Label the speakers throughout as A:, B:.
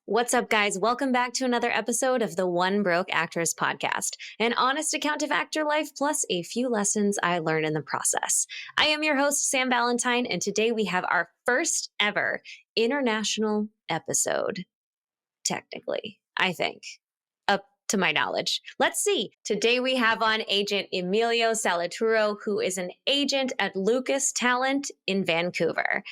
A: What's up, guys? Welcome back to another episode of the One Broke Actress podcast, an honest account of actor life plus a few lessons I learned in the process. I am your host, Sam Valentine, and today we have our first ever international episode. Technically, I think, up to my knowledge. Let's see. Today we have on agent Emilio Salituro, who is an agent at Lucas Talent in Vancouver.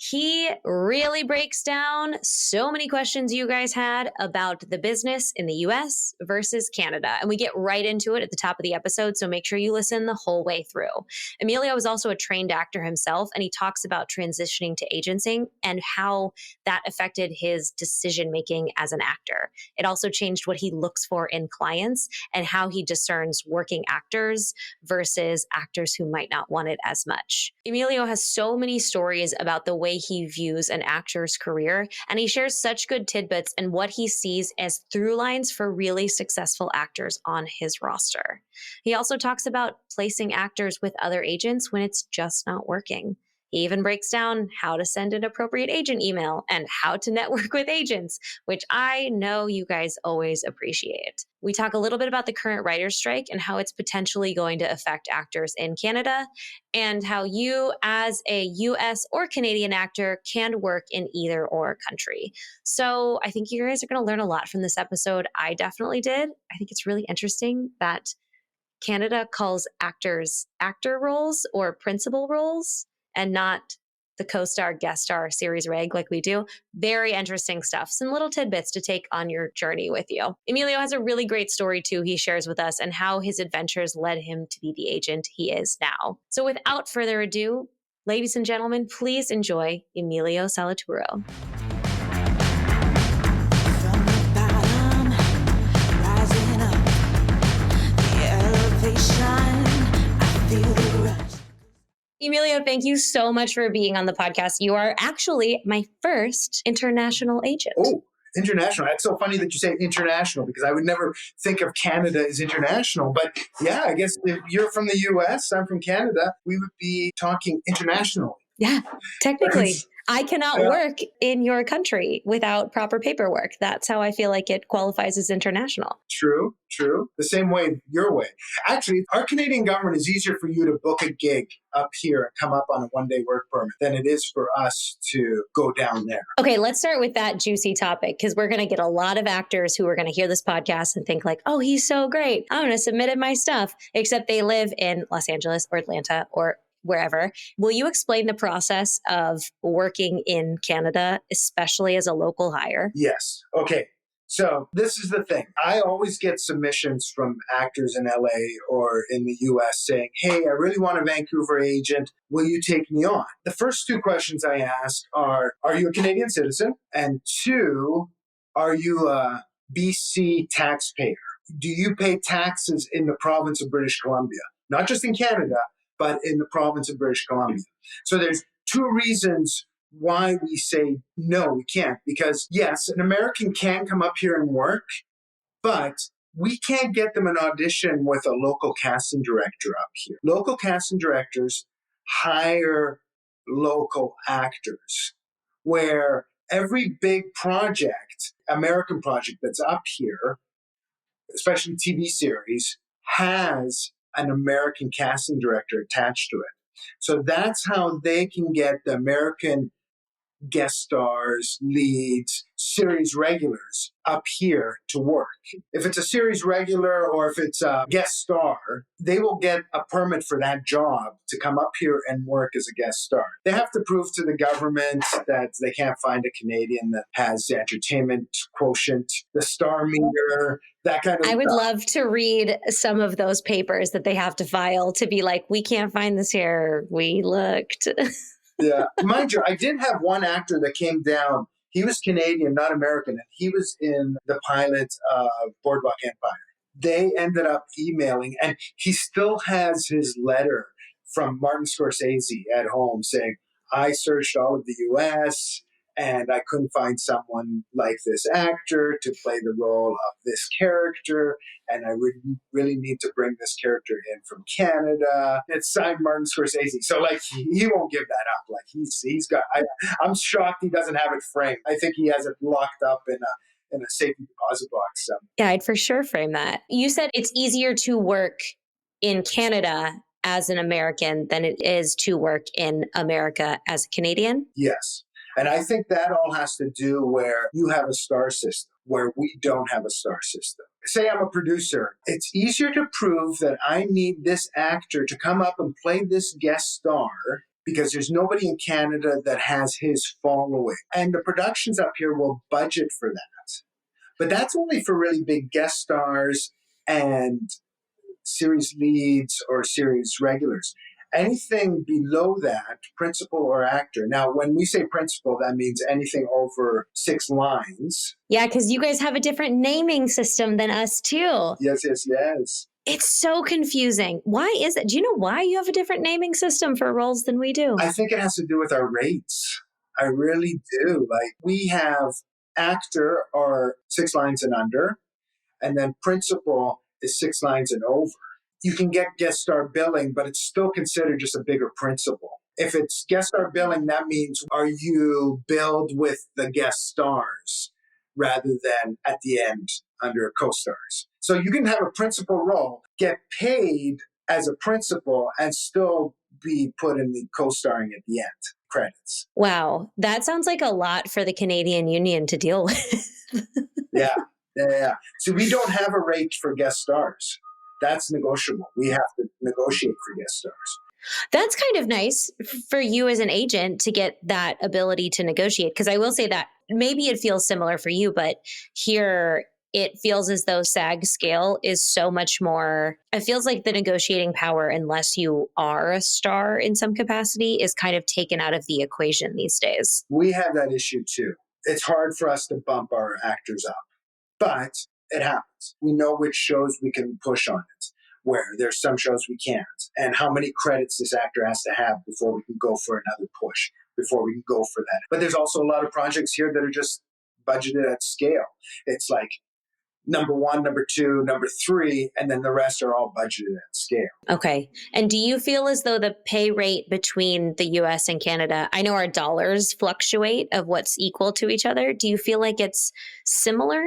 A: He really breaks down so many questions you guys had about the business in the US versus Canada. And we get right into it at the top of the episode, so make sure you listen the whole way through. Emilio is also a trained actor himself, and he talks about transitioning to agenting and how that affected his decision-making as an actor. It also changed what he looks for in clients and how he discerns working actors versus actors who might not want it as much. Emilio has so many stories about the way he views an actor's career, and he shares such good tidbits and what he sees as through lines for really successful actors on his roster. He also talks about placing actors with other agents when it's just not working. He even breaks down how to send an appropriate agent email and how to network with agents, which I know you guys always appreciate. We talk a little bit about the current writer's strike and how it's potentially going to affect actors in Canada, and how you as a US or Canadian actor can work in either or country. So I think you guys are going to learn a lot from this episode. I definitely did. I think it's really interesting that Canada calls actors actor roles or principal roles and not the co-star, guest star, series reg like we do. Very interesting stuff. Some little tidbits to take on your journey with you. Emilio has a really great story too he shares with us, and how his adventures led him to be the agent he is now. So without further ado, ladies and gentlemen, please enjoy Emilio Salituro. Emilio, thank you so much for being on the podcast. You are actually my first international agent.
B: Oh, international. That's so funny that you say international, because I would never think of Canada as international. But yeah, I guess if you're from the US, I'm from Canada, we would be talking internationally.
A: Yeah, technically. I cannot work in your country without proper paperwork. That's how I feel like it qualifies as international.
B: True. The same way, your way. Actually, our Canadian government is easier for you to book a gig up here and come up on a one-day work permit than it is for us to go down there.
A: Okay, let's start with that juicy topic, because we're going to get a lot of actors who are going to hear this podcast and think like, oh, he's so great. I'm going to submit my stuff, except they live in Los Angeles or Atlanta or wherever. Will you explain the process of working in Canada, especially as a local hire?
B: Yes. Okay. So this is the thing. I always get submissions from actors in LA or in the US saying, hey, I really want a Vancouver agent. Will you take me on? The first two questions I ask are you a Canadian citizen? And two, are you a BC taxpayer? Do you pay taxes in the province of British Columbia? Not just in Canada, but in the province of British Columbia. So there's two reasons why we say no, we can't. Because yes, an American can come up here and work, but we can't get them an audition with a local casting director up here. Local casting directors hire local actors, where every big project, American project that's up here, especially TV series, has an American casting director attached to it. So that's how they can get the American guest stars, leads, series regulars up here to work. If it's a series regular or if it's a guest star, they will get a permit for that job to come up here and work as a guest star. They have to prove to the government that they can't find a Canadian that has the entertainment quotient, the star meter, that kind of stuff.
A: I would love to read some of those papers that they have to file to be like, we can't find this here. We looked.
B: Yeah. Mind you, I did have one actor that came down. He was Canadian, not American, and he was in the pilot of Boardwalk Empire. They ended up emailing, and he still has his letter from Martin Scorsese at home saying, I searched all of the US and I couldn't find someone like this actor to play the role of this character, and I really need to bring this character in from Canada. It's signed Martin Scorsese, so like he won't give that up. Like he's got. I'm shocked he doesn't have it framed. I think he has it locked up in a safety deposit box.
A: Yeah, I'd for sure frame that. You said it's easier to work in Canada as an American than it is to work in America as a Canadian?
B: Yes. And I think that all has to do where you have a star system, where we don't have a star system. Say I'm a producer. It's easier to prove that I need this actor to come up and play this guest star because there's nobody in Canada that has his following. And the productions up here will budget for that. But that's only for really big guest stars and series leads or series regulars. Anything below that, principal or actor. Now, when we say principal, that means anything over 6 lines.
A: Yeah, because you guys have a different naming system than us too.
B: Yes.
A: It's so confusing. Why is it? Do you know why you have a different naming system for roles than we do?
B: I think it has to do with our rates. I really do. Like we have actor or 6 lines and under, and then principal is 6 lines and over. You can get guest star billing, but it's still considered just a bigger principal. If it's guest star billing, that means are you billed with the guest stars rather than at the end under co-stars. So you can have a principal role, get paid as a principal, and still be put in the co-starring at the end credits.
A: Wow, that sounds like a lot for the Canadian Union to deal with.
B: Yeah. So we don't have a rate for guest stars. That's negotiable. We have to negotiate for guest stars.
A: That's kind of nice for you as an agent to get that ability to negotiate. Because I will say that maybe it feels similar for you, but here it feels as though SAG scale is so much more. It feels like the negotiating power, unless you are a star in some capacity, is kind of taken out of the equation these days.
B: We have that issue too. It's hard for us to bump our actors up, but it happens. We know which shows we can push on it, where there's some shows we can't, and how many credits this actor has to have before we can go for another push, before we can go for that. But there's also a lot of projects here that are just budgeted at scale. It's like number 1, number 2, number 3, and then the rest are all budgeted at scale.
A: Okay. And do you feel as though the pay rate between the US and Canada, I know our dollars fluctuate of what's equal to each other. Do you feel like it's similar?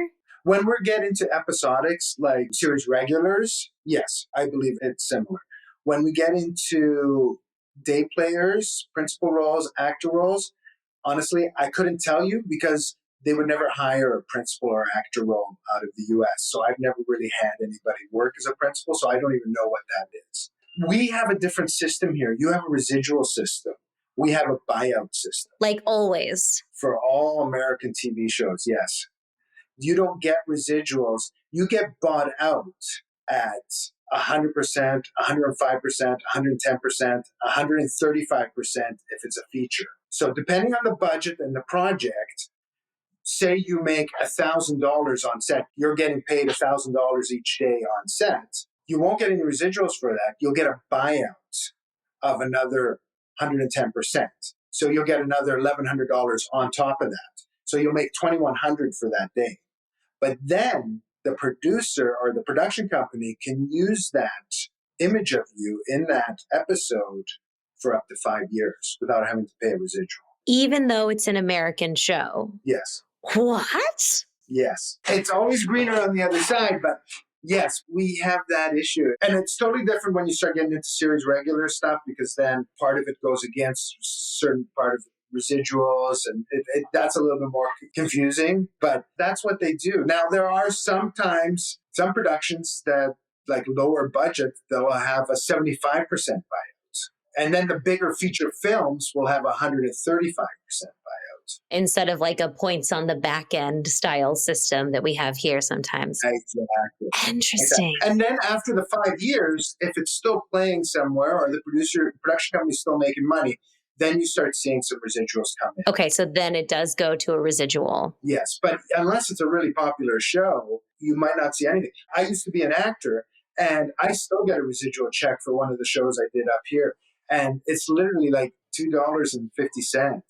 B: When we're getting to episodics, like series regulars, yes, I believe it's similar. When we get into day players, principal roles, actor roles, honestly, I couldn't tell you because they would never hire a principal or actor role out of the US. So I've never really had anybody work as a principal, so I don't even know what that is. We have a different system here. You have a residual system. We have a buyout system.
A: Like always.
B: For all American TV shows, yes. You don't get residuals. You get bought out at 100%, 105%, 110%, 135% if it's a feature. So depending on the budget and the project, say you make $1,000 on set, you're getting paid $1,000 each day on set. You won't get any residuals for that. You'll get a buyout of another 110%. So you'll get another $1,100 on top of that. So you'll make $2,100 for that day. But then the producer or the production company can use that image of you in that episode for up to 5 years without having to pay a residual.
A: Even though it's an American show?
B: Yes.
A: What?
B: Yes. It's always greener on the other side, but yes, we have that issue. And it's totally different when you start getting into series regular stuff because then part of it goes against certain part of residuals and that's a little bit more confusing, but that's what they do. Now, there are sometimes some productions that like lower budget, they'll have a 75% buyout. And then the bigger feature films will have 135% buyout.
A: Instead of like a points on the back end style system that we have here sometimes.
B: Exactly.
A: Interesting.
B: Exactly. And then after the 5 years, if it's still playing somewhere or the production company is still making money, then you start seeing some residuals come in.
A: Okay, so then it does go to a residual.
B: Yes, but unless it's a really popular show, you might not see anything. I used to be an actor, and I still get a residual check for one of the shows I did up here, and it's literally like $2.50.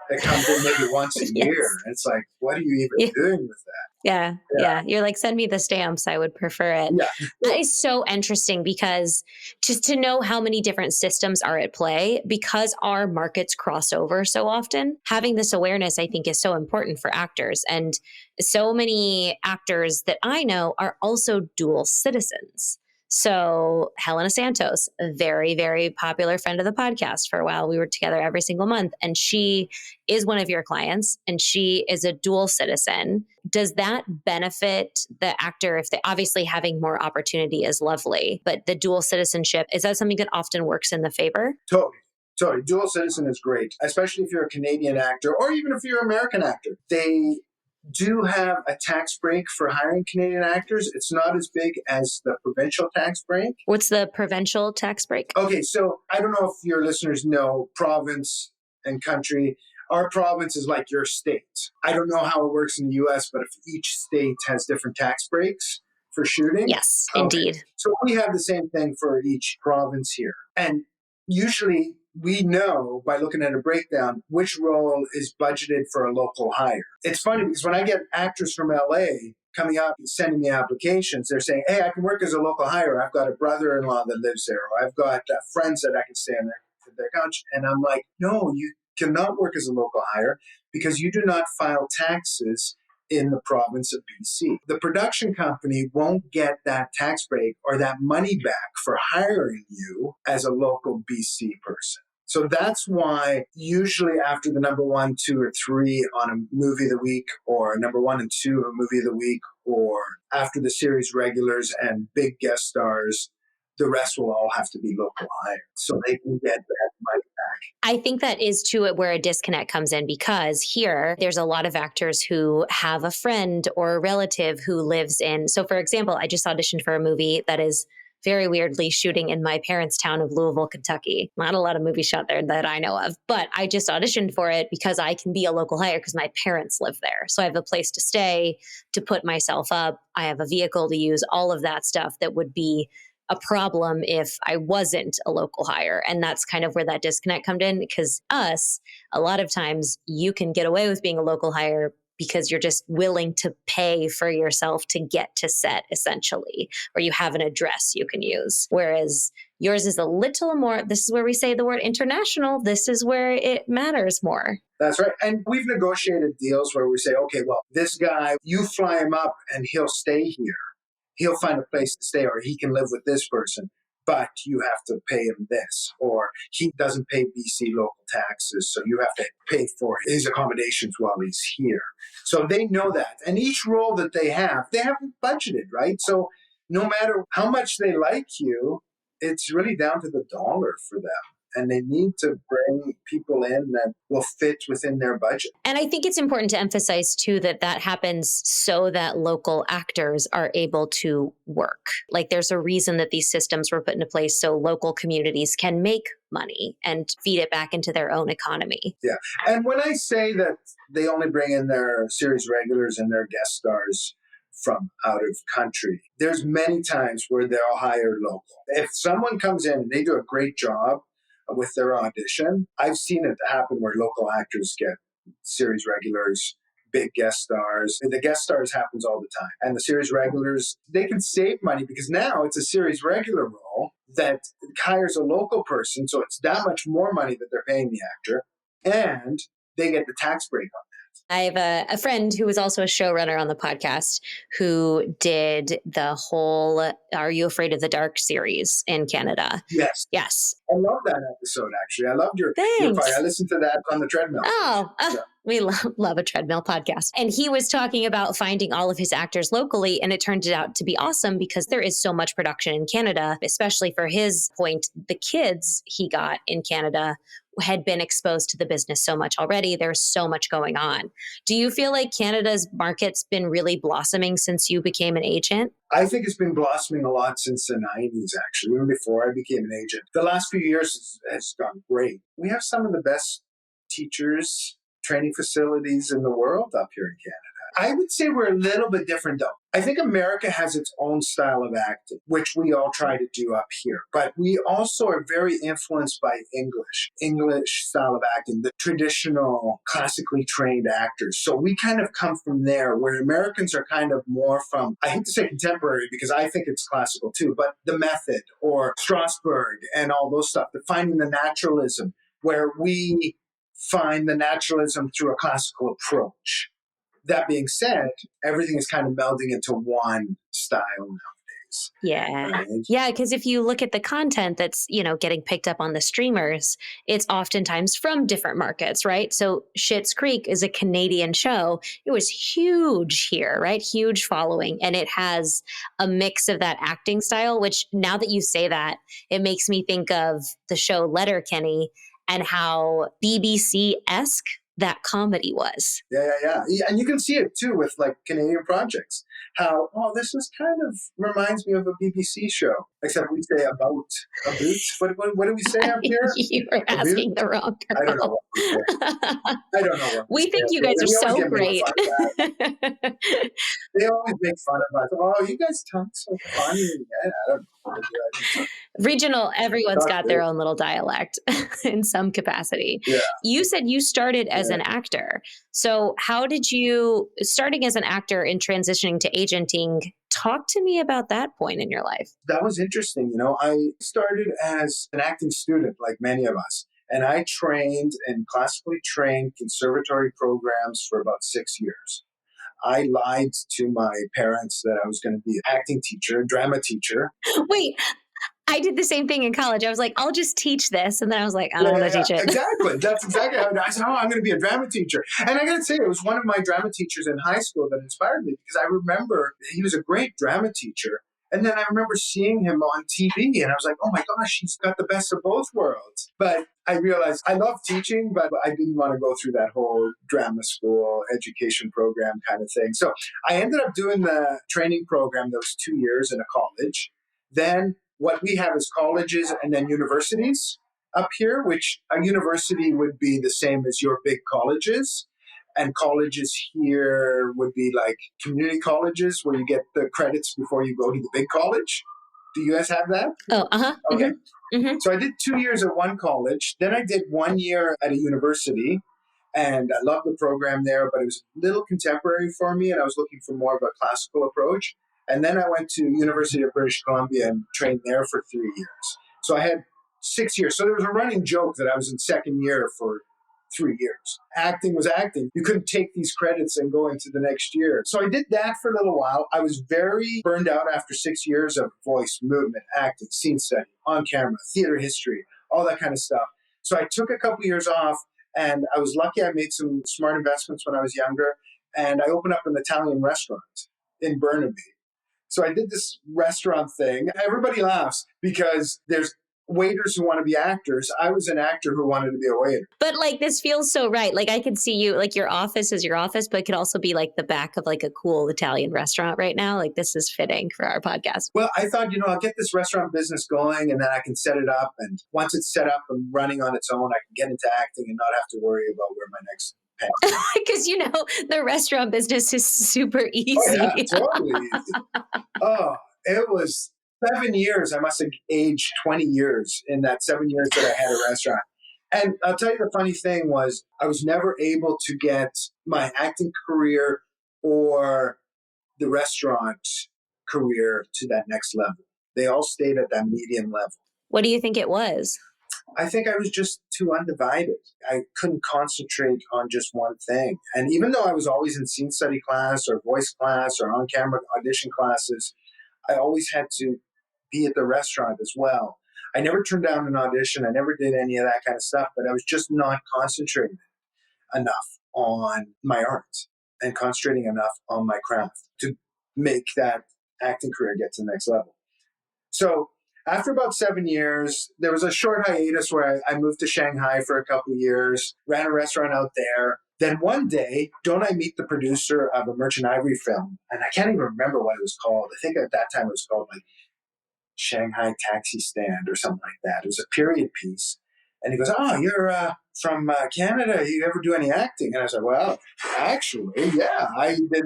B: It comes in maybe once a
A: Yes.
B: year. It's like, what are you even
A: Yeah.
B: doing with that?
A: Yeah, yeah. You're like, send me the stamps. I would prefer it.
B: Yeah.
A: That is so interesting because just to know how many different systems are at play, because our markets cross over so often, having this awareness, I think, is so important for actors. And so many actors that I know are also dual citizens. So, Helena Santos, a very, very popular friend of the podcast for a while. We were together every single month, and she is one of your clients, and she is a dual citizen. Does that benefit the actor if they obviously having more opportunity is lovely, but the dual citizenship, is that something that often works in the favor?
B: Totally. Totally. Dual citizen is great, especially if you're a Canadian actor or even if you're an American actor. They do have a tax break for hiring Canadian actors. It's not as big as the provincial tax break.
A: What's the provincial tax break?
B: Okay, so I don't know if your listeners know province and country. Our province is like your state. I don't know how it works in the US, but if each state has different tax breaks for shooting.
A: Yes,
B: Okay.
A: indeed.
B: So we have the same thing for each province here. And usually we know by looking at a breakdown which role is budgeted for a local hire. It's funny because when I get actors from LA coming up and sending me applications, they're saying, hey, I can work as a local hire. I've got a brother-in-law that lives there, or I've got friends that I can stay on their couch. And I'm like, no, you cannot work as a local hire because you do not file taxes in the province of BC. The production company won't get that tax break or that money back for hiring you as a local BC person. So that's why usually after the number 1, 2, or 3 on a movie of the week, or number 1 and 2 of a movie of the week, or after the series regulars and big guest stars, the rest will all have to be local hires so they can get that money back.
A: I think that is too where a disconnect comes in because here there's a lot of actors who have a friend or a relative who lives in. So, for example, I just auditioned for a movie that is very weirdly shooting in my parents' town of Louisville, Kentucky. Not a lot of movies shot there that I know of, but I just auditioned for it because I can be a local hire because my parents live there. So I have a place to stay, to put myself up. I have a vehicle to use, all of that stuff that would be a problem if I wasn't a local hire. And that's kind of where that disconnect comes in because a lot of times you can get away with being a local hire because you're just willing to pay for yourself to get to set essentially, or you have an address you can use. Whereas yours is a little more, this is where we say the word international. This is where it matters more.
B: That's right. And we've negotiated deals where we say, okay, well, this guy, you fly him up and he'll stay here. He'll find a place to stay, or he can live with this person, but you have to pay him this, or he doesn't pay BC local taxes, so you have to pay for his accommodations while he's here. So they know that. And each role that they have budgeted, right? So no matter how much they like you, it's really down to the dollar for them. And they need to bring people in that will fit within their budget.
A: And I think it's important to emphasize too that that happens so that local actors are able to work. Like there's a reason that these systems were put into place so local communities can make money and feed it back into their own economy.
B: Yeah. And when I say that they only bring in their series regulars and their guest stars from out of country, there's many times where they'll hire local. If someone comes in and they do a great job with their audition, I've seen it happen where local actors get series regulars, big guest stars. The guest stars happens all the time. And the series regulars, they can save money because now it's a series regular role that hires a local person. So it's that much more money that they're paying the actor. And they get the tax break on that.
A: I have a friend who was also a showrunner on the podcast who did the whole Are You Afraid of the Dark series in Canada.
B: Yes.
A: Yes.
B: I love that episode, actually. I loved your fight. I listened to that on the treadmill.
A: We love a treadmill podcast. And he was talking about finding all of his actors locally. And it turned out to be awesome because there is so much production in Canada, especially for his point. The kids he got in Canada had been exposed to the business so much already. There's so much going on. Do you feel like Canada's market's been really blossoming since you became an agent?
B: I think it's been blossoming a lot since the 90s, actually, even before I became an agent. The last few years has gone great. We have some of the best teachers, training facilities in the world up here in Canada. I would say we're a little bit different, though. I think America has its own style of acting, which we all try to do up here. But we also are very influenced by English style of acting, the traditional classically trained actors. So we kind of come from there, where Americans are kind of more from, I hate to say contemporary because I think it's classical too, but the method or Strasberg and all those stuff, the finding the naturalism, where we find the naturalism through a classical approach. That being said, everything is kind of melding into one style nowadays.
A: Yeah.
B: Right?
A: Yeah, because if you look at the content that's, getting picked up on the streamers, it's oftentimes from different markets, right? So Schitt's Creek is a Canadian show. It was huge here, right? Huge following. And it has a mix of that acting style, which now that you say that, it makes me think of the show Letterkenny and how BBC-esque that comedy was.
B: Yeah. And you can see it too with like Canadian projects. How, this is kind of reminds me of a BBC show, except we say about. What do we say up here?
A: You were asking the wrong girl.
B: I don't know what we say. I don't know what
A: we think you guys are so great.
B: They always make fun of us. Oh, you guys talk so funny. Yeah, I don't know.
A: Regional, everyone's got their own little dialect in some capacity.
B: Yeah.
A: You said you started as an actor. So how did you, starting as an actor and transitioning to agenting, talk to me about that point in your life?
B: That was interesting. I started as an acting student, like many of us. And I trained in classically trained conservatory programs for about 6 years. I lied to my parents that I was going to be an acting teacher, a drama teacher.
A: Wait, I did the same thing in college. I was like, I'll just teach this. And then I was like, I don't want to teach it.
B: Exactly. That's exactly how I said, I'm going to be a drama teacher. And I got to say, it was one of my drama teachers in high school that inspired me, because I remember he was a great drama teacher. And then I remember seeing him on TV and I was like, oh my gosh, he's got the best of both worlds. But I realized I love teaching, but I didn't want to go through that whole drama school education program kind of thing. So I ended up doing the training program that was 2 years in a college. Then what we have is colleges and then universities up here, which a university would be the same as your big colleges. And colleges here would be like community colleges where you get the credits before you go to the big college. Do you guys have that?
A: Oh, uh-huh.
B: Okay.
A: Mm-hmm.
B: So I did 2 years at one college. Then I did 1 year at a university. And I loved the program there, but it was a little contemporary for me. And I was looking for more of a classical approach. And then I went to University of British Columbia and trained there for 3 years. So I had 6 years. So there was a running joke that I was in second year for 3 years. Acting was acting. You couldn't take these credits and go into the next year. So I did that for a little while. I was very burned out after 6 years of voice, movement, acting, scene study, on camera, theater history, all that kind of stuff. So I took a couple years off, and I was lucky I made some smart investments when I was younger, and I opened up an Italian restaurant in Burnaby. So I did this restaurant thing. Everybody laughs because there's waiters who want to be actors. I was an actor who wanted to be a waiter.
A: But like, this feels so right. Like, I could see you, like, your office is your office, but it could also be like the back of like a cool Italian restaurant right now. Like, this is fitting for our podcast.
B: Well, I thought, I'll get this restaurant business going and then I can set it up. And once it's set up and running on its own, I can get into acting and not have to worry about where my next
A: because the restaurant business is super easy.
B: Oh, yeah, totally easy. Oh, it was 7 years. I must have aged 20 years in that 7 years that I had a restaurant. And I'll tell you, the funny thing was I was never able to get my acting career or the restaurant career to that next level. They all stayed at that medium level.
A: What do you think it was?
B: I think I was just too undivided. I couldn't concentrate on just one thing. And even though I was always in scene study class or voice class or on-camera audition classes, I always had to be at the restaurant as well. I never turned down an audition. I never did any of that kind of stuff, but I was just not concentrating enough on my art and concentrating enough on my craft to make that acting career get to the next level. So after about 7 years, there was a short hiatus where I moved to Shanghai for a couple of years, ran a restaurant out there. Then one day, don't I meet the producer of a Merchant Ivory film? And I can't even remember what it was called. I think at that time it was called like Shanghai Taxi Stand or something like that. It was a period piece. And he goes, oh, you're from Canada. You ever do any acting? And I was like, well, actually, yeah, I did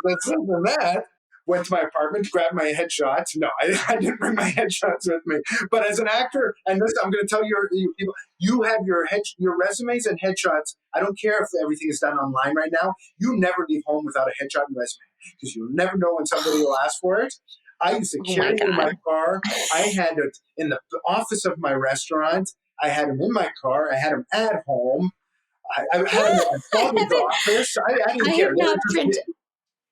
B: this and that. went to my apartment, grabbed my headshots. No, I didn't bring my headshots with me. But as an actor, and this, I'm going to tell you people, you have your resumes and headshots. I don't care if everything is done online right now. You never leave home without a headshot and resume because you'll never know when somebody will ask for it. I used to
A: Oh
B: carry
A: my
B: it in my
A: God.
B: car. I had it in the office of my restaurant. I had them in my car. I had them at home. I had them at my
A: I
B: father's
A: haven't
B: office. I
A: I
B: didn't
A: have
B: care. They were
A: not
B: just,
A: printed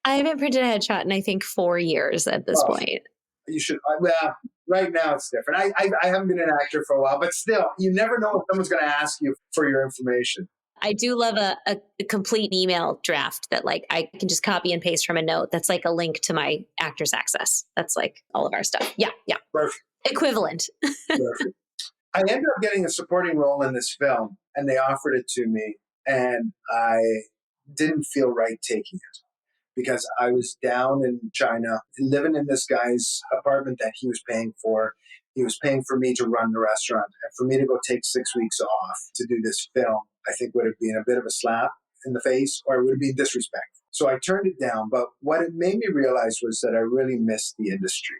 A: I haven't printed a headshot in I think 4 years at this
B: oh,
A: point.
B: you should. Well, right now it's different. I haven't been an actor for a while, but still, you never know if someone's going to ask you for your information.
A: I do love a complete email draft that like I can just copy and paste from a note. That's like a link to my Actors Access. That's like all of our stuff. Yeah, yeah.
B: Perfect.
A: Equivalent.
B: Perfect. I ended up getting a supporting role in this film, and they offered it to me, and I didn't feel right taking it because I was down in China, living in this guy's apartment that he was paying for. He was paying for me to run the restaurant, and for me to go take 6 weeks off to do this film, I think would have been a bit of a slap in the face, or it would have been disrespectful. So I turned it down. But what it made me realize was that I really missed the industry.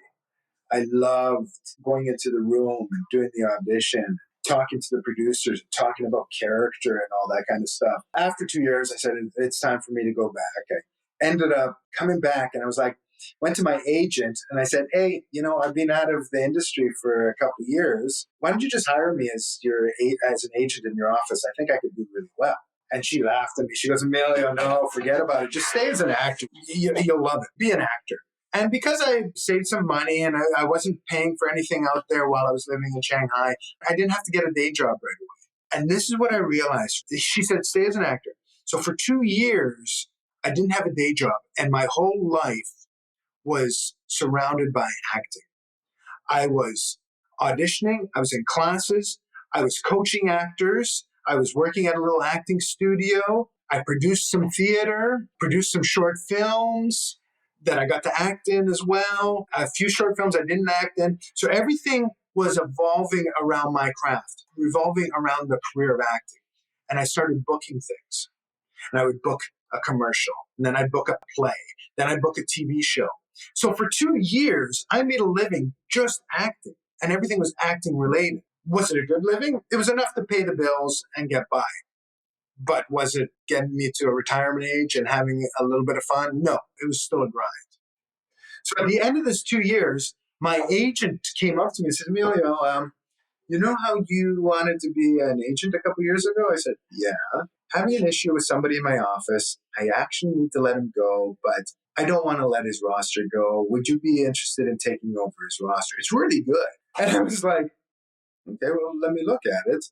B: I loved going into the room and doing the audition, talking to the producers, talking about character and all that kind of stuff. After 2 years, I said, it's time for me to go back. I ended up coming back, and I was like, went to my agent and I said, hey, I've been out of the industry for a couple of years. Why don't you just hire me as an agent in your office? I think I could do really well. And she laughed at me. She goes, Emilio, no, forget about it. Just stay as an actor. You'll love it. Be an actor. And because I saved some money and I wasn't paying for anything out there while I was living in Shanghai, I didn't have to get a day job right away. And this is what I realized. She said, stay as an actor. So for 2 years, I didn't have a day job. And my whole life was surrounded by acting. I was auditioning. I was in classes. I was coaching actors. I was working at a little acting studio. I produced some theater, produced some short films that I got to act in as well. A few short films I didn't act in. So everything was evolving around my craft, revolving around the career of acting. And I started booking things. And I would book a commercial. And then I'd book a play. Then I'd book a TV show. So for 2 years, I made a living just acting. And everything was acting related. Was it a good living? It was enough to pay the bills and get by. But was it getting me to a retirement age and having a little bit of fun? No, it was still a grind. So at the end of this 2 years, my agent came up to me and said, Emilio, you know how you wanted to be an agent a couple years ago? I said, yeah. Having an issue with somebody in my office, I actually need to let him go, but I don't want to let his roster go. Would you be interested in taking over his roster? It's really good. And I was like, okay, well, let me look at it.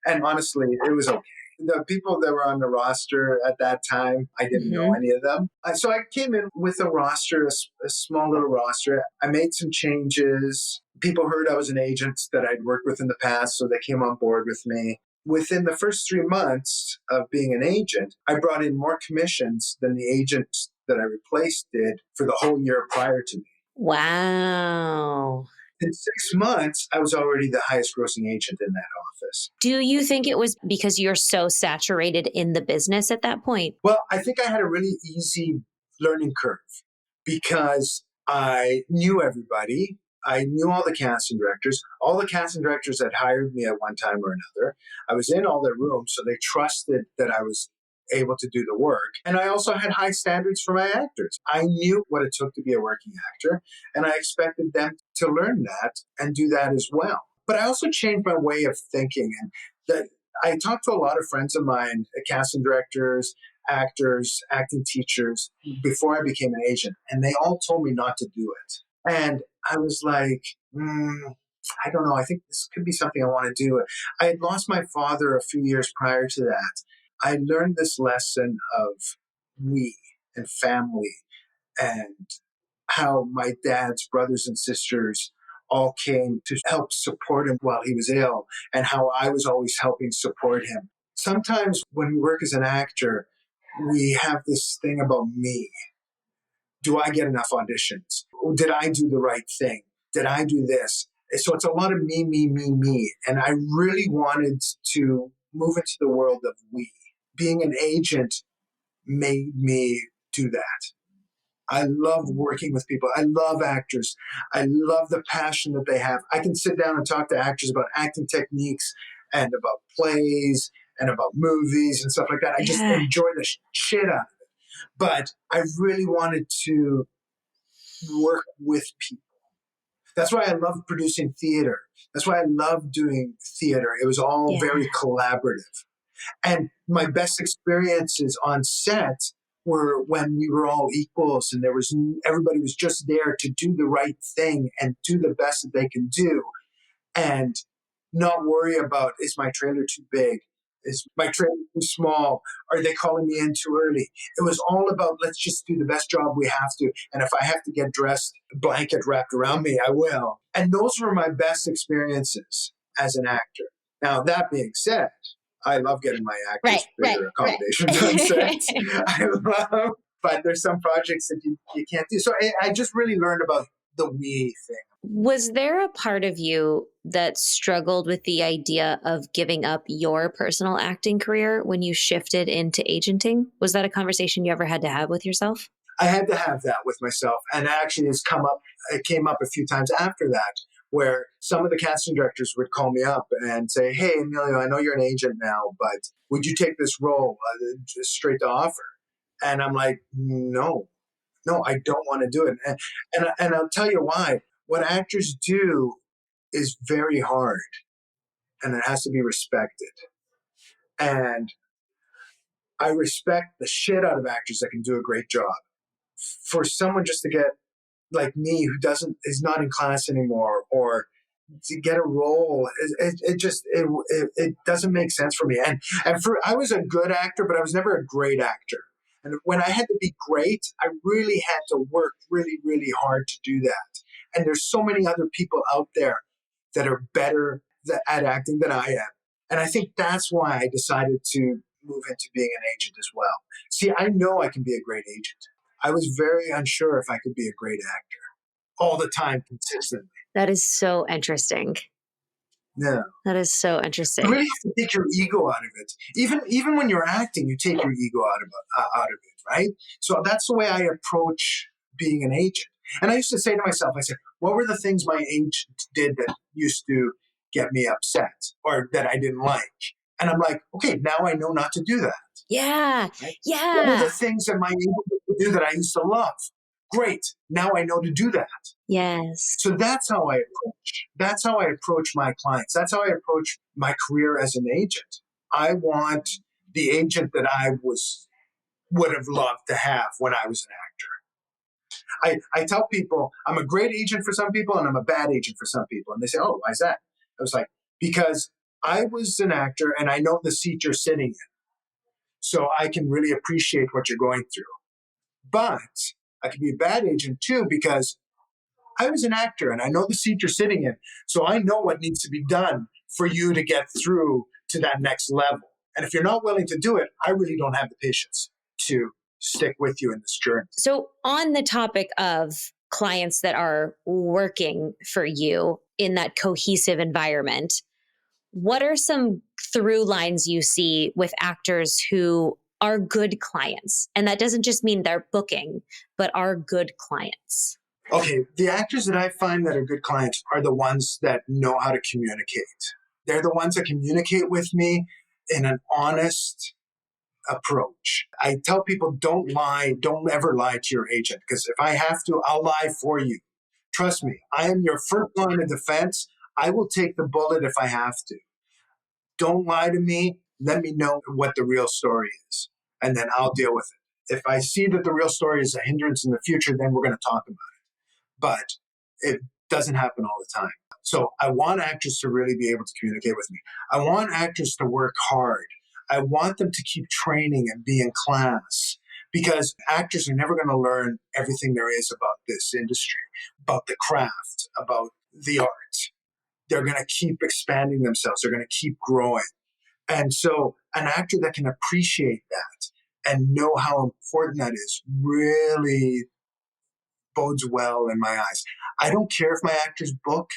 B: And honestly, it was okay. The people that were on the roster at that time, I didn't know any of them. So I came in with a roster, a small little roster. I made some changes. People heard I was an agent that I'd worked with in the past, so they came on board with me. Within the first 3 months of being an agent, I brought in more commissions than the agent that I replaced did for the whole year prior to me.
A: Wow.
B: In 6 months, I was already the highest grossing agent in that office.
A: Do you think it was because you're so saturated in the business at that point?
B: Well, I think I had a really easy learning curve because I knew everybody. I knew all the casting directors. All the casting directors had hired me at one time or another. I was in all their rooms, so they trusted that I was able to do the work. And I also had high standards for my actors. I knew what it took to be a working actor, and I expected them to learn that and do that as well. But I also changed my way of thinking. And that I talked to a lot of friends of mine, casting directors, actors, acting teachers, before I became an agent, and they all told me not to do it. And I was like, I don't know. I think this could be something I want to do. I had lost my father a few years prior to that. I learned this lesson of we and family and how my dad's brothers and sisters all came to help support him while he was ill and how I was always helping support him. Sometimes when we work as an actor, we have this thing about me. Do I get enough auditions? Did I do the right thing? Did I do this? So it's a lot of me, me, me, me. And I really wanted to move into the world of we. Being an agent made me do that. I love working with people. I love actors. I love the passion that they have. I can sit down and talk to actors about acting techniques and about plays and about movies and stuff like that. I just
A: Yeah.
B: enjoy the shit out of it. But I really wanted to work with people. That's why I love producing theater. That's why I love doing theater. It was all very collaborative. And my best experiences on set were when we were all equals and everybody was just there to do the right thing and do the best that they can do and not worry about, is my trailer too big? Is my trailer too small? Are they calling me in too early? It was all about, let's just do the best job we have to. And if I have to get dressed, blanket wrapped around me, I will. And those were my best experiences as an actor. Now, that being said, I love getting my actors bigger accommodations on set. I love, but there's some projects that you can't do. So I just really learned about the we thing.
A: Was there a part of you that struggled with the idea of giving up your personal acting career when you shifted into agenting? Was that a conversation you ever had to have with yourself?
B: I had to have that with myself. And actually it came up a few times after that, where some of the casting directors would call me up and say, hey, Emilio, I know you're an agent now, but would you take this role just straight to offer? And I'm like, no, I don't want to do it. And I'll tell you why. What actors do is very hard and it has to be respected. And I respect the shit out of actors that can do a great job. For someone just to get like me who is not in class anymore or to get a role, it doesn't make sense for me. And I was a good actor, but I was never a great actor. And when I had to be great, I really had to work really, really hard to do that. And there's so many other people out there that are better at acting than I am. And I think that's why I decided to move into being an agent as well. See, I know I can be a great agent. I was very unsure if I could be a great actor all the time, consistently.
A: That is so interesting.
B: Yeah.
A: That is so
B: You
A: interesting.
B: really have to take your ego out of it. Even when you're acting, you take your ego out of it, right? So that's the way I approach being an agent. And I used to say to myself, I said, what were the things my agent did that used to get me upset or that I didn't like? And I'm like, okay, now I know not to do that.
A: Yeah.
B: Right?
A: Yeah.
B: What were the things that my agent would do that I used to love? Great. Now I know to do that.
A: Yes.
B: So that's how I approach my clients. That's how I approach my career as an agent. I want the agent that I would have loved to have when I was an actor. I tell people I'm a great agent for some people and I'm a bad agent for some people. And they say, oh, why is that? I was like, because I was an actor and I know the seat you're sitting in. So I can really appreciate what you're going through. But I can be a bad agent too because I was an actor and I know the seat you're sitting in. So I know what needs to be done for you to get through to that next level. And if you're not willing to do it, I really don't have the patience to stick with you in this journey.
A: So, on the topic of clients that are working for you in that cohesive environment, what are some through lines you see with actors who are good clients? And that doesn't just mean they're booking, but are good clients.
B: Okay, the actors that I find that are good clients are the ones that know how to communicate. They're the ones that communicate with me in an honest approach. I tell people, don't lie. Don't ever lie to your agent because if I have to, I'll lie for you. Trust me, I am your first line of defense. I will take the bullet if I have to. Don't lie to me. Let me know what the real story is, and then I'll deal with it. If I see that the real story is a hindrance in the future, then we're going to talk about it. But it doesn't happen all the time. So I want actors to really be able to communicate with me. I want actors to work hard. I want them to keep training and be in class because actors are never going to learn everything there is about this industry, about the craft, about the art. They're going to keep expanding themselves. They're going to keep growing. And so an actor that can appreciate that and know how important that is really bodes well in my eyes. I don't care if my actors book.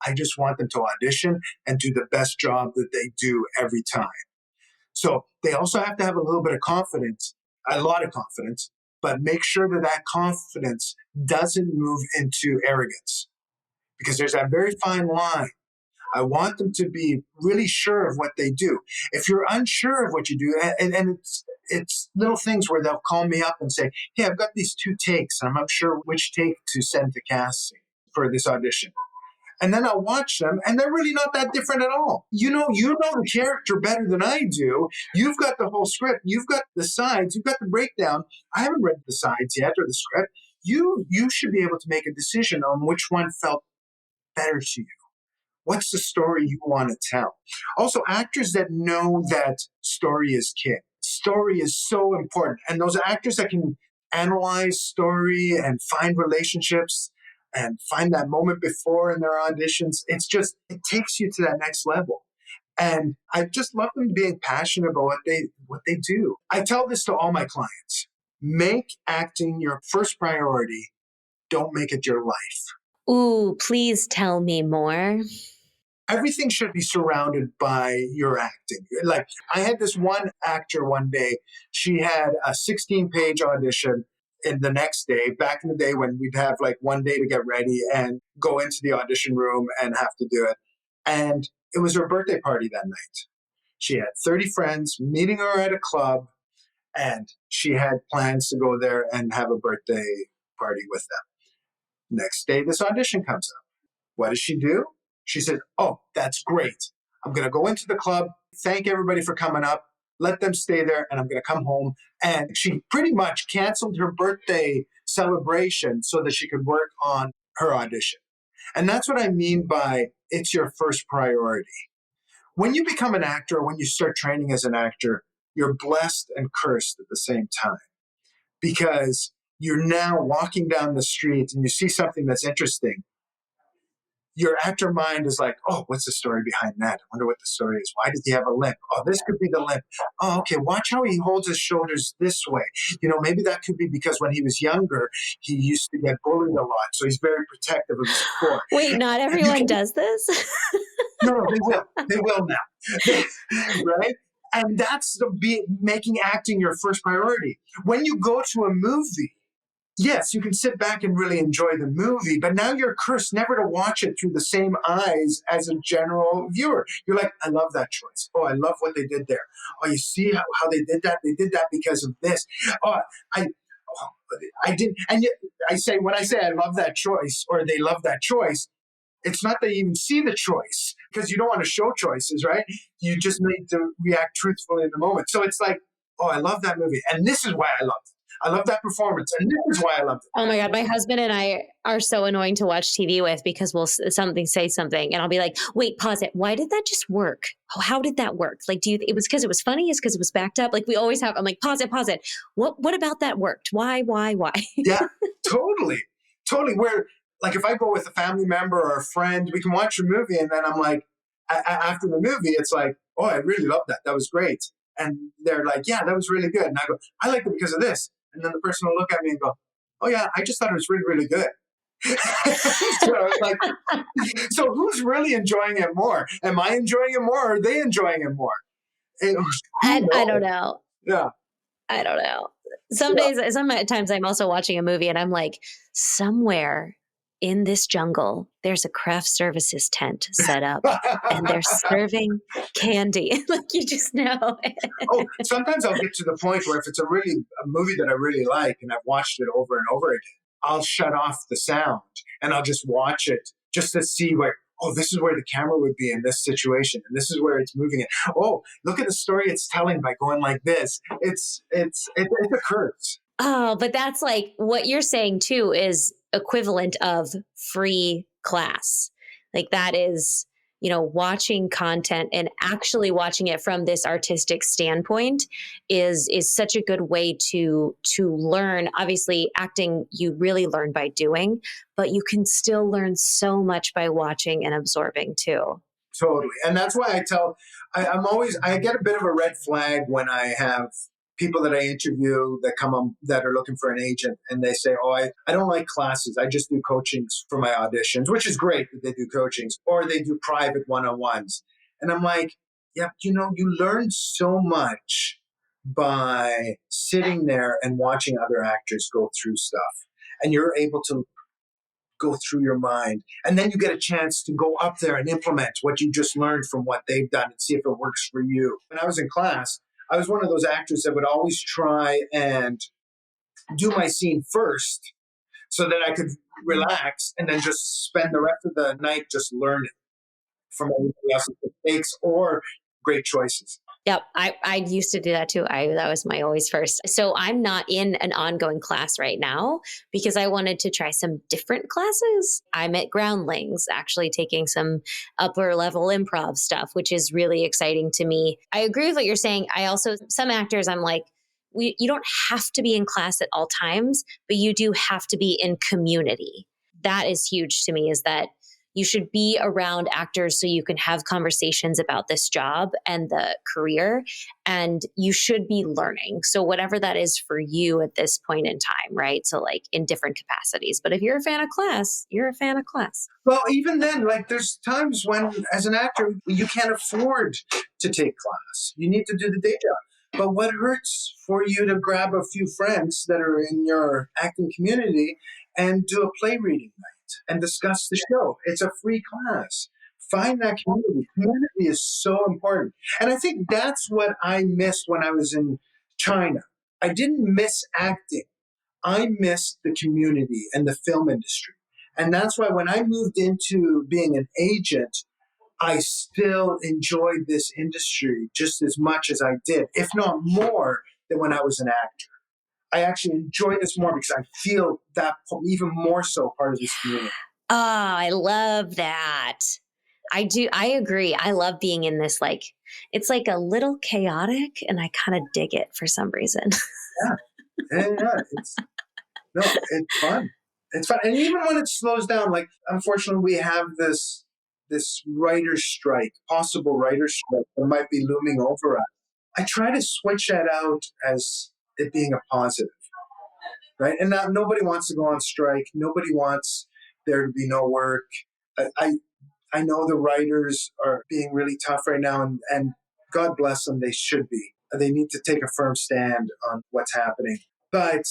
B: I just want them to audition and do the best job that they do every time. So they also have to have a little bit of confidence, a lot of confidence, but make sure that that confidence doesn't move into arrogance, because there's that very fine line. I want them to be really sure of what they do. If you're unsure of what you do, and it's little things where they'll call me up and say, hey, I've got these 2 takes. I'm not sure which take to send to casting for this audition. And then I'll watch them, and they're really not that different at all. You know the character better than I do. You've got the whole script. You've got the sides. You've got the breakdown. I haven't read the sides yet or the script. You should be able to make a decision on which one felt better to you. What's the story you want to tell? Also, actors that know that story is king. Story is so important. And those actors that can analyze story and find relationships and find that moment before in their auditions, it takes you to that next level. And I just love them being passionate about what they do. I tell this to all my clients. Make acting your first priority. Don't make it your life.
A: Ooh, please tell me more.
B: Everything should be surrounded by your acting. Like, I had this one actor one day, she had a 16-page audition, and the next day, back in the day when we'd have like one day to get ready and go into the audition room and have to do it. And it was her birthday party that night. She had 30 friends meeting her at a club, and she had plans to go there and have a birthday party with them. Next day, this audition comes up. What does she do? She said, oh, that's great. I'm going to go into the club, thank everybody for coming up, let them stay there, and I'm going to come home. And she pretty much canceled her birthday celebration so that she could work on her audition. And that's what I mean by it's your first priority. When you become an actor, when you start training as an actor, you're blessed and cursed at the same time, because you're now walking down the street and you see something that's interesting. Your actor mind is like, oh, what's the story behind that? I wonder what the story is. Why does he have a limp? Oh, this could be the limp. Oh, okay, watch how he holds his shoulders this way. Maybe that could be because when he was younger, he used to get bullied a lot. So he's very protective of his core.
A: Wait, not everyone does this?
B: No, they will. They will now. Right? And that's making acting your first priority. When you go to a movie, yes, you can sit back and really enjoy the movie, but now you're cursed never to watch it through the same eyes as a general viewer. You're like, I love that choice. Oh, I love what they did there. Oh, you see how they did that? They did that because of this. Oh, I didn't. And yet when I say I love that choice or they love that choice, it's not that you even see the choice, because you don't want to show choices, right? You just need to react truthfully in the moment. So it's like, oh, I love that movie. And this is why I love it. I love that performance. And this is why I loved it.
A: Oh my God. My husband and I are so annoying to watch TV with, because we'll say something and I'll be like, wait, pause it. Why did that just work? How did that work? Like, it was because it was funny? Is because it was backed up? Like, we always have, I'm like, pause it. What about that worked? Why?
B: Yeah, totally. Where, like, if I go with a family member or a friend, we can watch a movie, and then I'm like, after the movie, it's like, oh, I really love that. That was great. And they're like, yeah, that was really good. And I go, I liked it because of this. And then the person will look at me and go, oh yeah, I just thought it was really, really good. So who's really enjoying it more? Am I enjoying it more, or are they enjoying it more?
A: I don't know.
B: Yeah.
A: I don't know. Sometimes I'm also watching a movie and I'm like, somewhere in this jungle, there's a craft services tent set up and they're serving candy. Like, you just know.
B: Oh, sometimes I'll get to the point where if it's a movie that I really like and I've watched it over and over again, I'll shut off the sound and I'll just watch it just to see where, oh, this is where the camera would be in this situation, and this is where it's moving it. Oh, look at the story it's telling by going like this. It's occurs.
A: Oh, but that's like what you're saying too is equivalent of free class. Like, that is, watching content and actually watching it from this artistic standpoint is such a good way to learn. Obviously, acting, you really learn by doing, but you can still learn so much by watching and absorbing too.
B: Totally. And that's why I get a bit of a red flag when I have people that I interview that come on that are looking for an agent, and they say, oh, I don't like classes. I just do coachings for my auditions, which is great that they do coachings, or they do private one-on-ones. And I'm like, yeah, you learn so much by sitting there and watching other actors go through stuff. And you're able to go through your mind. And then you get a chance to go up there and implement what you just learned from what they've done and see if it works for you. When I was in class, I was one of those actors that would always try and do my scene first so that I could relax and then just spend the rest of the night just learning from everybody else's mistakes or great choices.
A: Yep, I used to do that too. That was my always first. So I'm not in an ongoing class right now because I wanted to try some different classes. I'm at Groundlings, actually taking some upper level improv stuff, which is really exciting to me. I agree with what you're saying. I also, some actors, I'm like, you don't have to be in class at all times, but you do have to be in community. That is huge to me, is that you should be around actors so you can have conversations about this job and the career, and you should be learning. So whatever that is for you at this point in time, right? So like in different capacities. But if you're a fan of class, you're a fan of class.
B: Well, even then, like there's times when as an actor, you can't afford to take class. You need to do the day job. But what hurts for you to grab a few friends that are in your acting community and do a play reading night and discuss the show? It's a free class. Find that community. Community is so important. And I think that's what I missed when I was in China. I didn't miss acting. I missed the community and the film industry. And that's why when I moved into being an agent, I still enjoyed this industry just as much as I did, if not more than when I was an actor. I actually enjoy this more because I feel that even more so part of this community.
A: Oh, I love that. I do. I agree. I love being in this, like, it's like a little chaotic and I kind of dig it for some reason.
B: Yeah. Yeah. It's fun. It's fun. And even when it slows down, like unfortunately we have this writer's strike, possible writer's strike that might be looming over us. I try to switch that out as it being a positive. Right. And now nobody wants to go on strike. Nobody wants there to be no work. I know the writers are being really tough right now, and God bless them, they should be. They need to take a firm stand on what's happening. But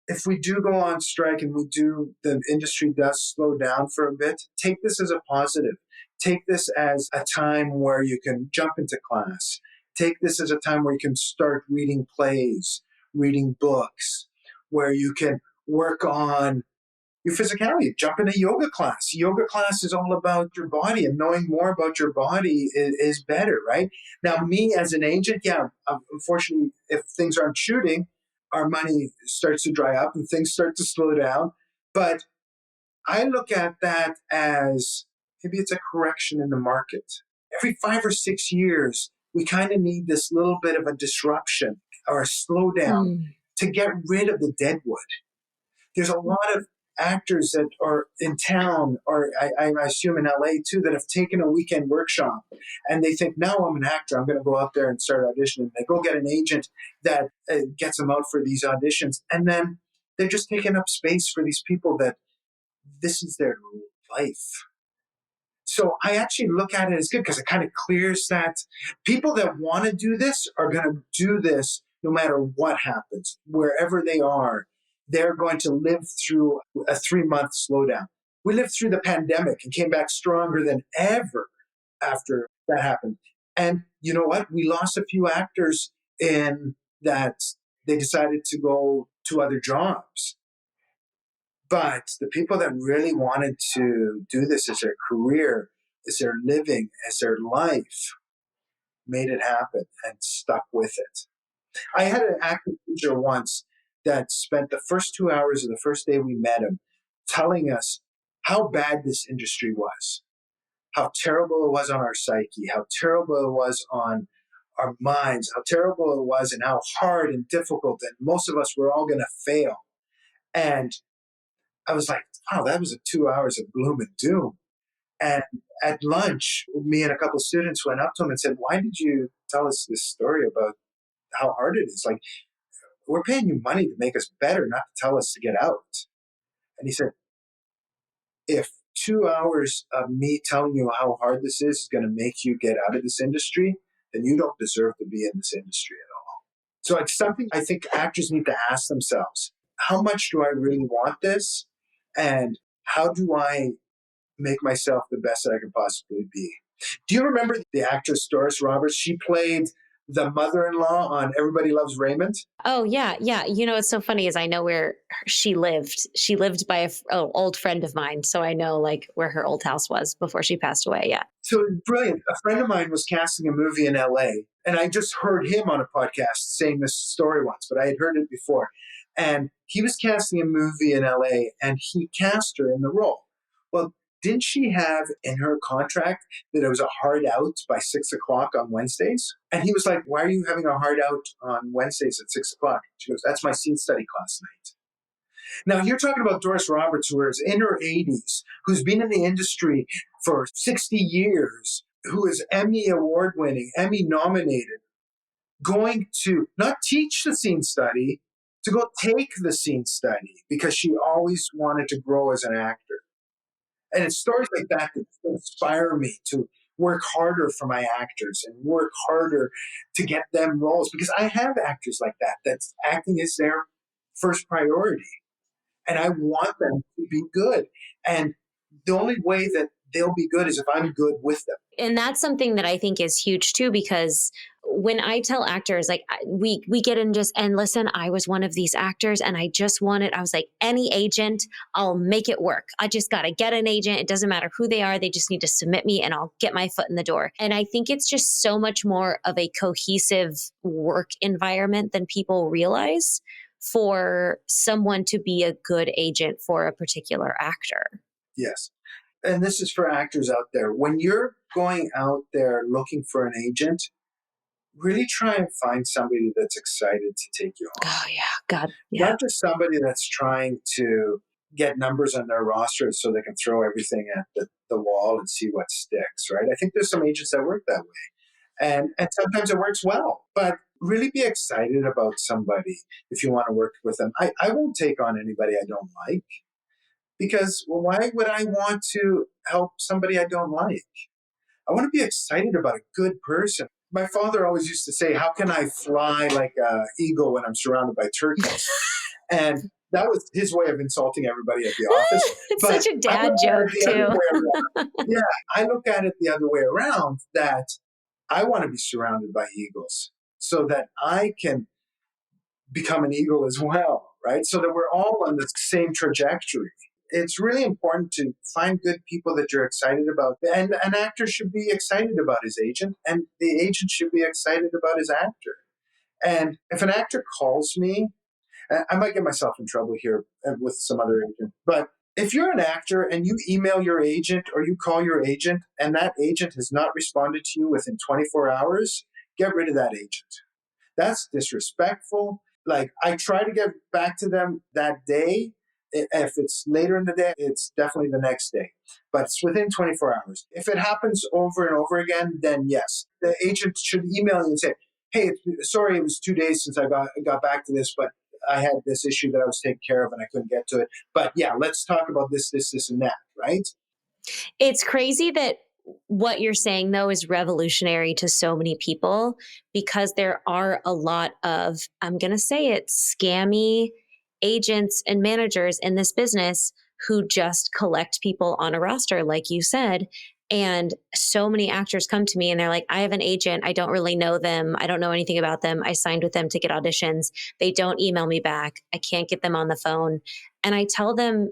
B: if we do go on strike and the industry does slow down for a bit, take this as a positive. Take this as a time where you can jump into class. Take this as a time where you can start reading plays, reading books, where you can work on your physicality. Jump in a yoga class. Yoga class is all about your body, and knowing more about your body is better, right? Now, me as an agent, yeah, unfortunately, if things aren't shooting, our money starts to dry up and things start to slow down. But I look at that as maybe it's a correction in the market. Every 5 or 6 years, we kind of need this little bit of a disruption or a slowdown to get rid of the deadwood. There's a lot of actors that are in town, or I assume in LA too, that have taken a weekend workshop and they think, now I'm an actor, I'm going to go out there and start auditioning. They go get an agent that gets them out for these auditions. And then they're just taking up space for these people that this is their life. So I actually look at it as good because it kind of clears that people that want to do this are going to do this no matter what happens, wherever they are. They're going to live through a 3-month slowdown. We lived through the pandemic and came back stronger than ever after that happened. And you know what? We lost a few actors in that they decided to go to other jobs. But the people that really wanted to do this as their career, as their living, as their life, made it happen and stuck with it. I had an acting teacher once that spent the first 2 hours of the first day we met him telling us how bad this industry was, how terrible it was on our psyche, how terrible it was on our minds, how terrible it was, and how hard and difficult, and most of us were all going to fail. And I was like, wow, that was 2 hours of gloom and doom. And at lunch, me and a couple of students went up to him and said, why did you tell us this story about how hard it is? Like, we're paying you money to make us better, not to tell us to get out. And he said, if 2 hours of me telling you how hard this is going to make you get out of this industry, then you don't deserve to be in this industry at all. So it's something I think actors need to ask themselves. How much do I really want this? And how do I make myself the best that I can possibly be? Do you remember the actress Doris Roberts? She played the mother-in-law on Everybody Loves Raymond.
A: Oh yeah, yeah. What's so funny is I know where she lived. She lived by a old friend of mine, so I know like where her old house was before she passed away. Yeah.
B: So brilliant. A friend of mine was casting a movie in LA, and I just heard him on a podcast saying this story once, but I had heard it before. And he was casting a movie in LA, and he cast her in the role. Well, didn't she have in her contract that it was a hard out by 6 o'clock on Wednesdays? And he was like, "Why are you having a hard out on Wednesdays at 6 o'clock?" She goes, "That's my scene study class night." Now, you're talking about Doris Roberts, who is in her 80s, who's been in the industry for 60 years, who is Emmy award winning, Emmy nominated, going to not teach the scene study, to go take the scene study because she always wanted to grow as an actor. And it's stories like that that inspire me to work harder for my actors and work harder to get them roles, because I have actors like that. That's acting is their first priority. And I want them to be good. And the only way that they'll be good is if I'm good with them.
A: And that's something that I think is huge too, because when I tell actors, like we get in just, and listen, I was one of these actors and I just wanted, I was like, any agent, I'll make it work. I just got to get an agent. It doesn't matter who they are. They just need to submit me and I'll get my foot in the door. And I think it's just so much more of a cohesive work environment than people realize for someone to be a good agent for a particular actor.
B: Yes. And this is for actors out there. When you're going out there looking for an agent, really try and find somebody that's excited to take you on.
A: Oh, yeah. God. Yeah.
B: Not just somebody that's trying to get numbers on their roster so they can throw everything at the wall and see what sticks, right? I think there's some agents that work that way. And sometimes it works well. But really be excited about somebody if you want to work with them. I won't take on anybody I don't like, because why would I want to help somebody I don't like? I want to be excited about a good person. My father always used to say, "How can I fly like an eagle when I'm surrounded by turkeys?" And that was his way of insulting everybody at the office.
A: It's such a dad joke, too.
B: Yeah, I look at it the other way around, that I want to be surrounded by eagles so that I can become an eagle as well, right? So that we're all on the same trajectory. It's really important to find good people that you're excited about. And an actor should be excited about his agent, and the agent should be excited about his actor. And if an actor calls me, I might get myself in trouble here with some other agent, but if you're an actor and you email your agent or you call your agent and that agent has not responded to you within 24 hours, get rid of that agent. That's disrespectful. Like, I try to get back to them that day. If it's later in the day, it's definitely the next day. But it's within 24 hours. If it happens over and over again, then yes, the agent should email you and say, "Hey, sorry, it was 2 days since I got back to this, but I had this issue that I was taking care of and I couldn't get to it. But yeah, let's talk about this, and that," right?
A: It's crazy that what you're saying, though, is revolutionary to so many people, because there are a lot of, I'm going to say it, scammy agents and managers in this business who just collect people on a roster, like you said. And so many actors come to me and they're like, "I have an agent. I don't really know them. I don't know anything about them. I signed with them to get auditions. They don't email me back. I can't get them on the phone." And I tell them,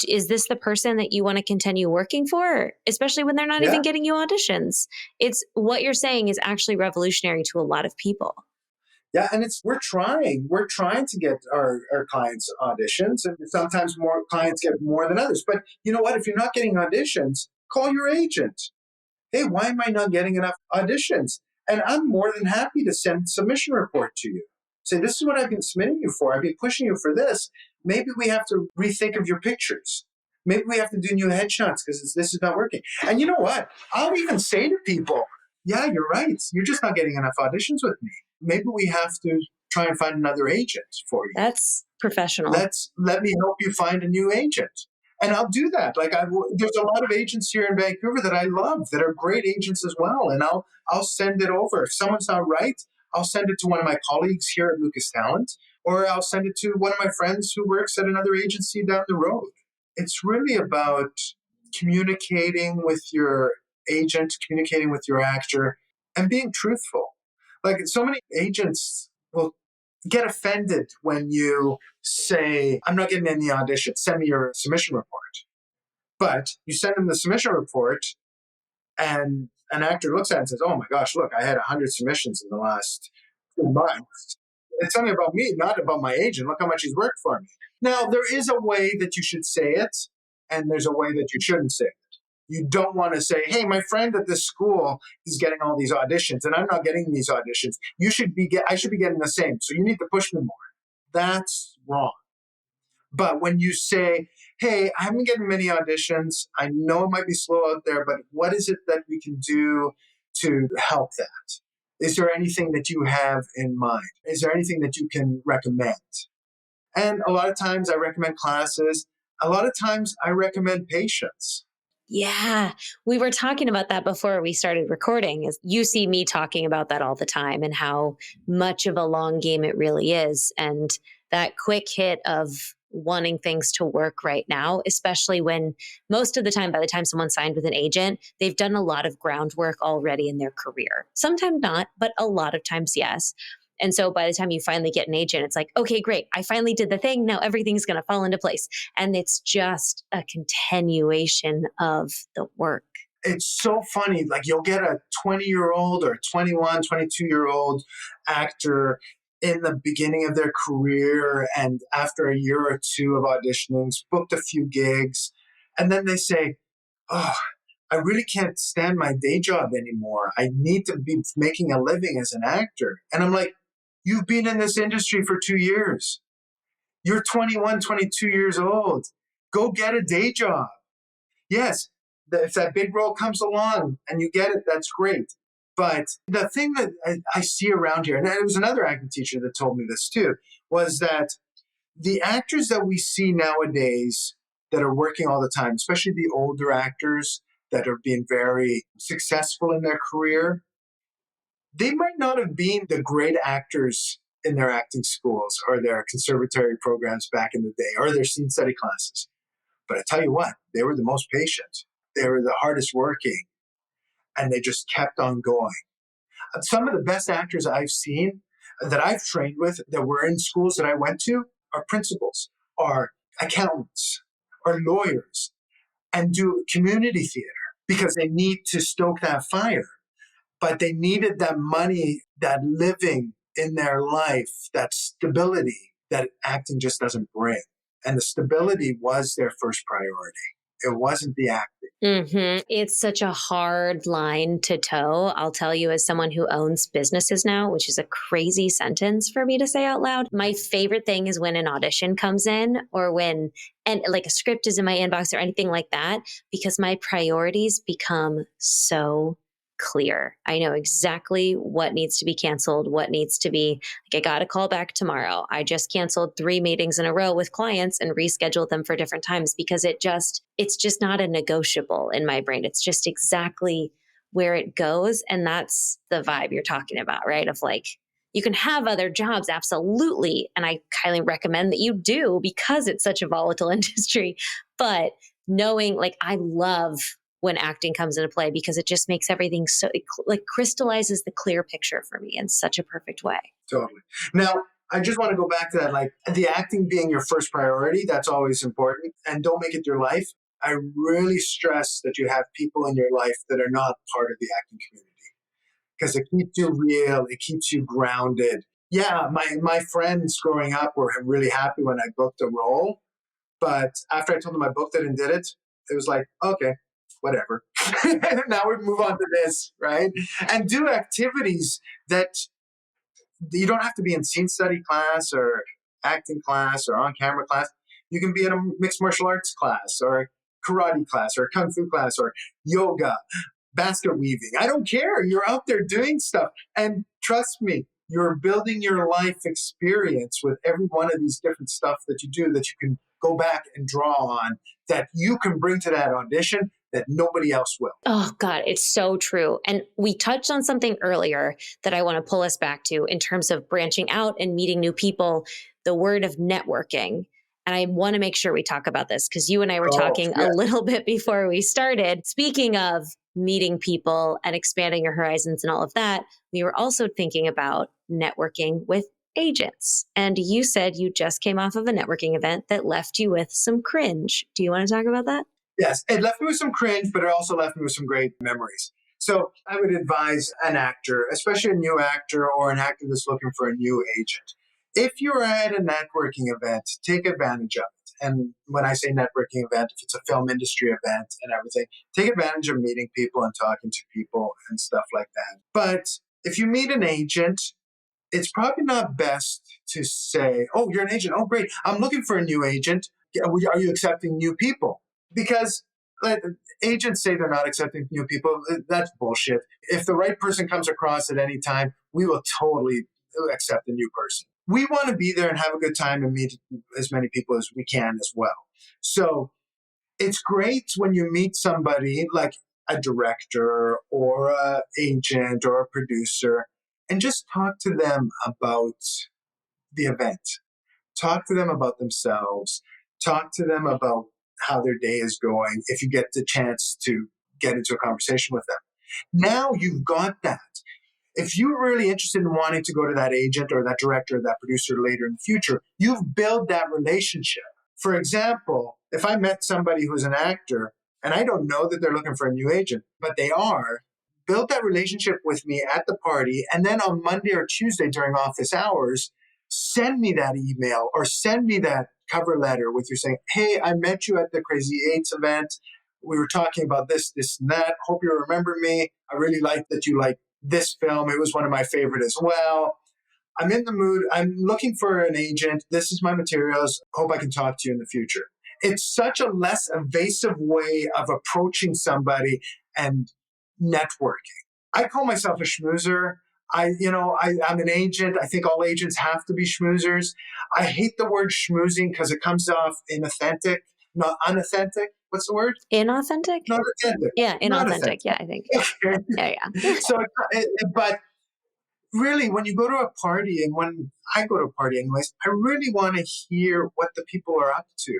A: is this the person that you want to continue working for? Especially when they're not even getting you auditions. It's what you're saying is actually revolutionary to a lot of people.
B: Yeah, and we're trying to get our clients auditions, and sometimes more clients get more than others. But you know what? If you're not getting auditions, call your agent. "Hey, why am I not getting enough auditions?" And I'm more than happy to send a submission report to you. Say, "This is what I've been submitting you for. I've been pushing you for this. Maybe we have to rethink of your pictures. Maybe we have to do new headshots because this is not working." And you know what? I'll even say to people, "Yeah, you're right. You're just not getting enough auditions with me. Maybe we have to try and find another agent for you.
A: That's professional.
B: Let me help you find a new agent." And I'll do that. Like, there's a lot of agents here in Vancouver that I love that are great agents as well. And I'll send it over. If someone's not right, I'll send it to one of my colleagues here at Lucas Talent, or I'll send it to one of my friends who works at another agency down the road. It's really about communicating with your agent, communicating with your actor, and being truthful. Like so many agents will get offended when you say, I'm not getting any audition, send me your submission report. But you send them the submission report and an actor looks at it and says, oh my gosh, look, I had 100 submissions in the last 2 months. It's something about me, not about my agent. Look how much he's worked for me. Now, there is a way that you should say it, and there's a way that you shouldn't say it. You don't want to say, hey, my friend at this school is getting all these auditions, and I'm not getting these auditions. I should be getting the same, so you need to push me more. That's wrong. But when you say, hey, I haven't been getting many auditions, I know it might be slow out there, but what is it that we can do to help that? Is there anything that you have in mind? Is there anything that you can recommend? And a lot of times I recommend classes. A lot of times I recommend patience.
A: Yeah, we were talking about that before we started recording. Is you see me talking about that all the time and how much of a long game it really is. And that quick hit of wanting things to work right now, especially when most of the time, by the time someone's signed with an agent, they've done a lot of groundwork already in their career. Sometimes not, but a lot of times, yes. And so by the time you finally get an agent, it's like, okay, great. I finally did the thing. Now everything's going to fall into place. And it's just a continuation of the work.
B: It's so funny. Like you'll get a 20-year-old or 21, 22-year-old actor in the beginning of their career, and after a year or two of auditionings, booked a few gigs. And then they say, oh, I really can't stand my day job anymore. I need to be making a living as an actor. And I'm like, you've been in this industry for 2 years. You're 21, 22 years old. Go get a day job. Yes, if that big role comes along and you get it, that's great. But the thing that I see around here, and it was another acting teacher that told me this too, was that the actors that we see nowadays that are working all the time, especially the older actors that are being very successful in their career, they might not have been the great actors in their acting schools or their conservatory programs back in the day or their scene study classes. But I tell you what, they were the most patient. They were the hardest working, and they just kept on going. Some of the best actors I've seen that I've trained with that were in schools that I went to are principals, are accountants, are lawyers, and do community theater because they need to stoke that fire. But they needed that money, that living in their life, that stability that acting just doesn't bring. And the stability was their first priority. It wasn't the acting.
A: It's such a hard line to toe. I'll tell you, as someone who owns businesses now, which is a crazy sentence for me to say out loud. My favorite thing is when an audition comes in or when, and like a script is in my inbox or anything like that, because my priorities become so clear. I know exactly what needs to be canceled, what needs to be like, I got to call back tomorrow. I just canceled 3 meetings in a row with clients and rescheduled them for different times because it's just not a negotiable in my brain. It's just exactly where it goes. And that's the vibe you're talking about, right? Of like, you can have other jobs, absolutely. And I highly recommend that you do because it's such a volatile industry. But knowing, like, I love when acting comes into play because it just makes everything so, it like crystallizes the clear picture for me in such a perfect way.
B: Totally. Now, I just want to go back to that, like the acting being your first priority, that's always important. And don't make it your life. I really stress that you have people in your life that are not part of the acting community because it keeps you real. It keeps you grounded. Yeah, my friends growing up were really happy when I booked a role. But after I told them I booked it and did it, it was like, okay, whatever. Now we move on to this, right? And do activities that you don't have to be in scene study class or acting class or on camera class. You can be in a mixed martial arts class or a karate class or a kung fu class or yoga, basket weaving. I don't care. You're out there doing stuff. And trust me, you're building your life experience with every one of these different stuff that you do that you can go back and draw on that you can bring to that audition that nobody else will.
A: Oh, God, it's so true. And we touched on something earlier that I want to pull us back to in terms of branching out and meeting new people, the word of networking. And I want to make sure we talk about this because you and I were
B: Oh,
A: talking a
B: yes.
A: little bit before we started. Speaking of meeting people and expanding your horizons and all of that, we were also thinking about networking with agents. And you said you just came off of a networking event that left you with some cringe. Do you want to talk about that?
B: Yes, it left me with some cringe, but it also left me with some great memories. So I would advise an actor, especially a new actor or an actor that's looking for a new agent. If you're at a networking event, take advantage of it. And when I say networking event, if it's a film industry event and everything, take advantage of meeting people and talking to people and stuff like that. But if you meet an agent, it's probably not best to say, oh, you're an agent. Oh, great. I'm looking for a new agent. Are you accepting new people? Because agents say they're not accepting new people. That's bullshit. If the right person comes across at any time, we will totally accept a new person. We want to be there and have a good time and meet as many people as we can as well. So it's great when you meet somebody like a director or an agent or a producer and just talk to them about the event. Talk to them about themselves. Talk to them about how their day is going if you get the chance to get into a conversation with them. Now you've got that. If you're really interested in wanting to go to that agent or that director or that producer later in the future, you've built that relationship. For example, if I met somebody who's an actor and I don't know that they're looking for a new agent, but they are, build that relationship with me at the party. And then on Monday or Tuesday during office hours, send me that email or send me that cover letter with you saying, hey, I met you at the Crazy Eights event. We were talking about this, this, and that. Hope you remember me. I really like that you like this film. It was one of my favorite as well. I'm in the mood. I'm looking for an agent. This is my materials. Hope I can talk to you in the future. It's such a less evasive way of approaching somebody and networking. I call myself a schmoozer. I'm an agent. I think all agents have to be schmoozers. I hate the word schmoozing because it comes off inauthentic, not unauthentic. What's the word?
A: Inauthentic?
B: Not authentic.
A: Yeah,
B: Not
A: inauthentic.
B: authentic.
A: Yeah, I think.
B: Okay.
A: Yeah.
B: So, but really, when you go to a party, and when I go to a party anyways, I really want to hear what the people are up to.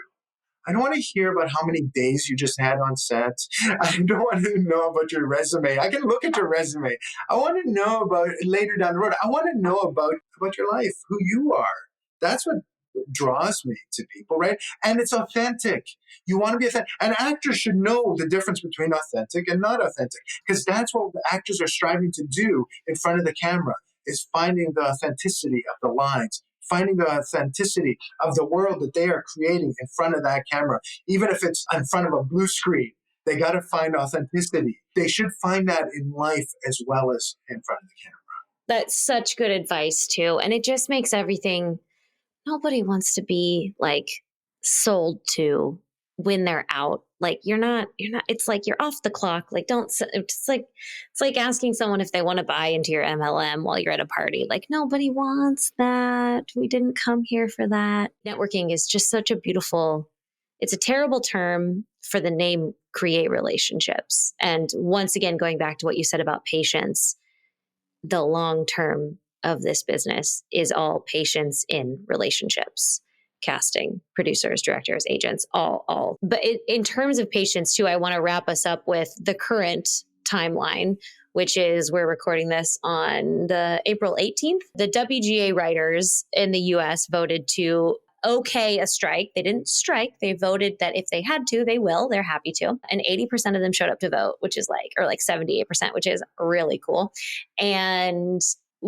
B: I don't want to hear about how many days you just had on set. I don't want to know about your resume. I can look at your resume. I want to know about later down the road. I want to know about your life, who you are. That's what draws me to people, right? And it's authentic. You want to be authentic. An actor should know the difference between authentic and not authentic, because that's what the actors are striving to do in front of the camera, is finding the authenticity of the lines, finding the authenticity of the world that they are creating in front of that camera. Even if it's in front of a blue screen, they got to find authenticity. They should find that in life as well as in front of the camera.
A: That's such good advice, too. And it just makes everything, nobody wants to be like sold to when they're out. Like it's like you're off the clock. Like it's like asking someone if they want to buy into your MLM while you're at a party. Like nobody wants that. We didn't come here for that. Networking is just such a beautiful, it's a terrible term for the name create relationships. And once again, going back to what you said about patience, the long term of this business is all patience in relationships, casting, producers, directors, agents, all. But in terms of patience too, I want to wrap us up with the current timeline, which is we're recording this on the April 18th. The WGA writers in the US voted to okay a strike. They didn't strike. They voted that if they had to, they will. They're happy to. And 80% of them showed up to vote, which is like 78%, which is really cool. And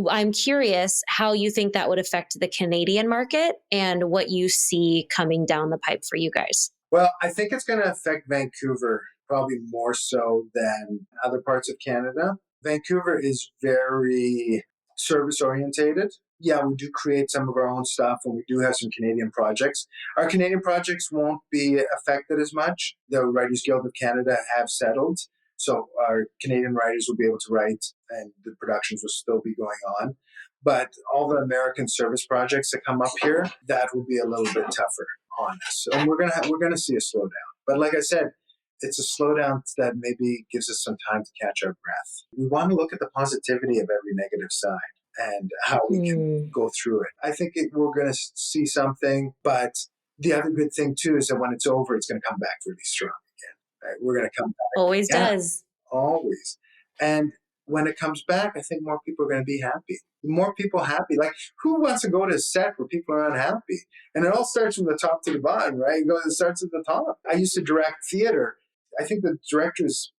A: I'm curious how you think that would affect the Canadian market and what you see coming down the pipe for you guys.
B: Well, I think it's going to affect Vancouver probably more so than other parts of Canada. Vancouver is very service orientated. Yeah, we do create some of our own stuff and we do have some Canadian projects. Our Canadian projects won't be affected as much. The Writers Guild of Canada have settled. So our Canadian writers will be able to write and the productions will still be going on. But all the American service projects that come up here, that will be a little bit tougher on us. And we're gonna see a slowdown. But like I said, it's a slowdown that maybe gives us some time to catch our breath. We want to look at the positivity of every negative side and how we can go through it. I think we're going to see something, but the other good thing too is that when it's over, it's going to come back really strong again. Right? We're going to come back.
A: Always does.
B: Always. And when it comes back, I think more people are going to be happy. More people happy. Like, who wants to go to a set where people are unhappy? And it all starts from the top to the bottom, right? It starts at the top. I used to direct theater. I think the director's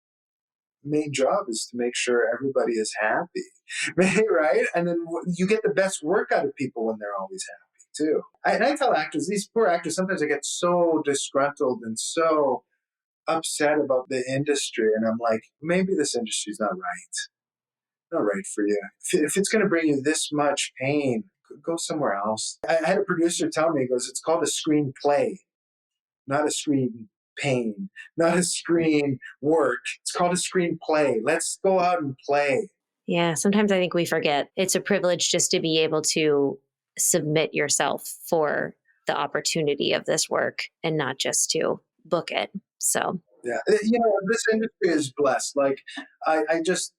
B: main job is to make sure everybody is happy, right? And then you get the best work out of people when they're always happy too. And I tell actors, these poor actors, sometimes they get so disgruntled and so upset about the industry. And I'm like, maybe this industry's not right for you. If it's going to bring you this much pain, go somewhere else. I had a producer tell me, he goes, it's called a screenplay, not a screen pain, not a screen work. It's called a screenplay. Let's go out and play.
A: Yeah, sometimes I think we forget it's a privilege just to be able to submit yourself for the opportunity of this work and not just to book it. So,
B: yeah, this industry is blessed. Like, I just,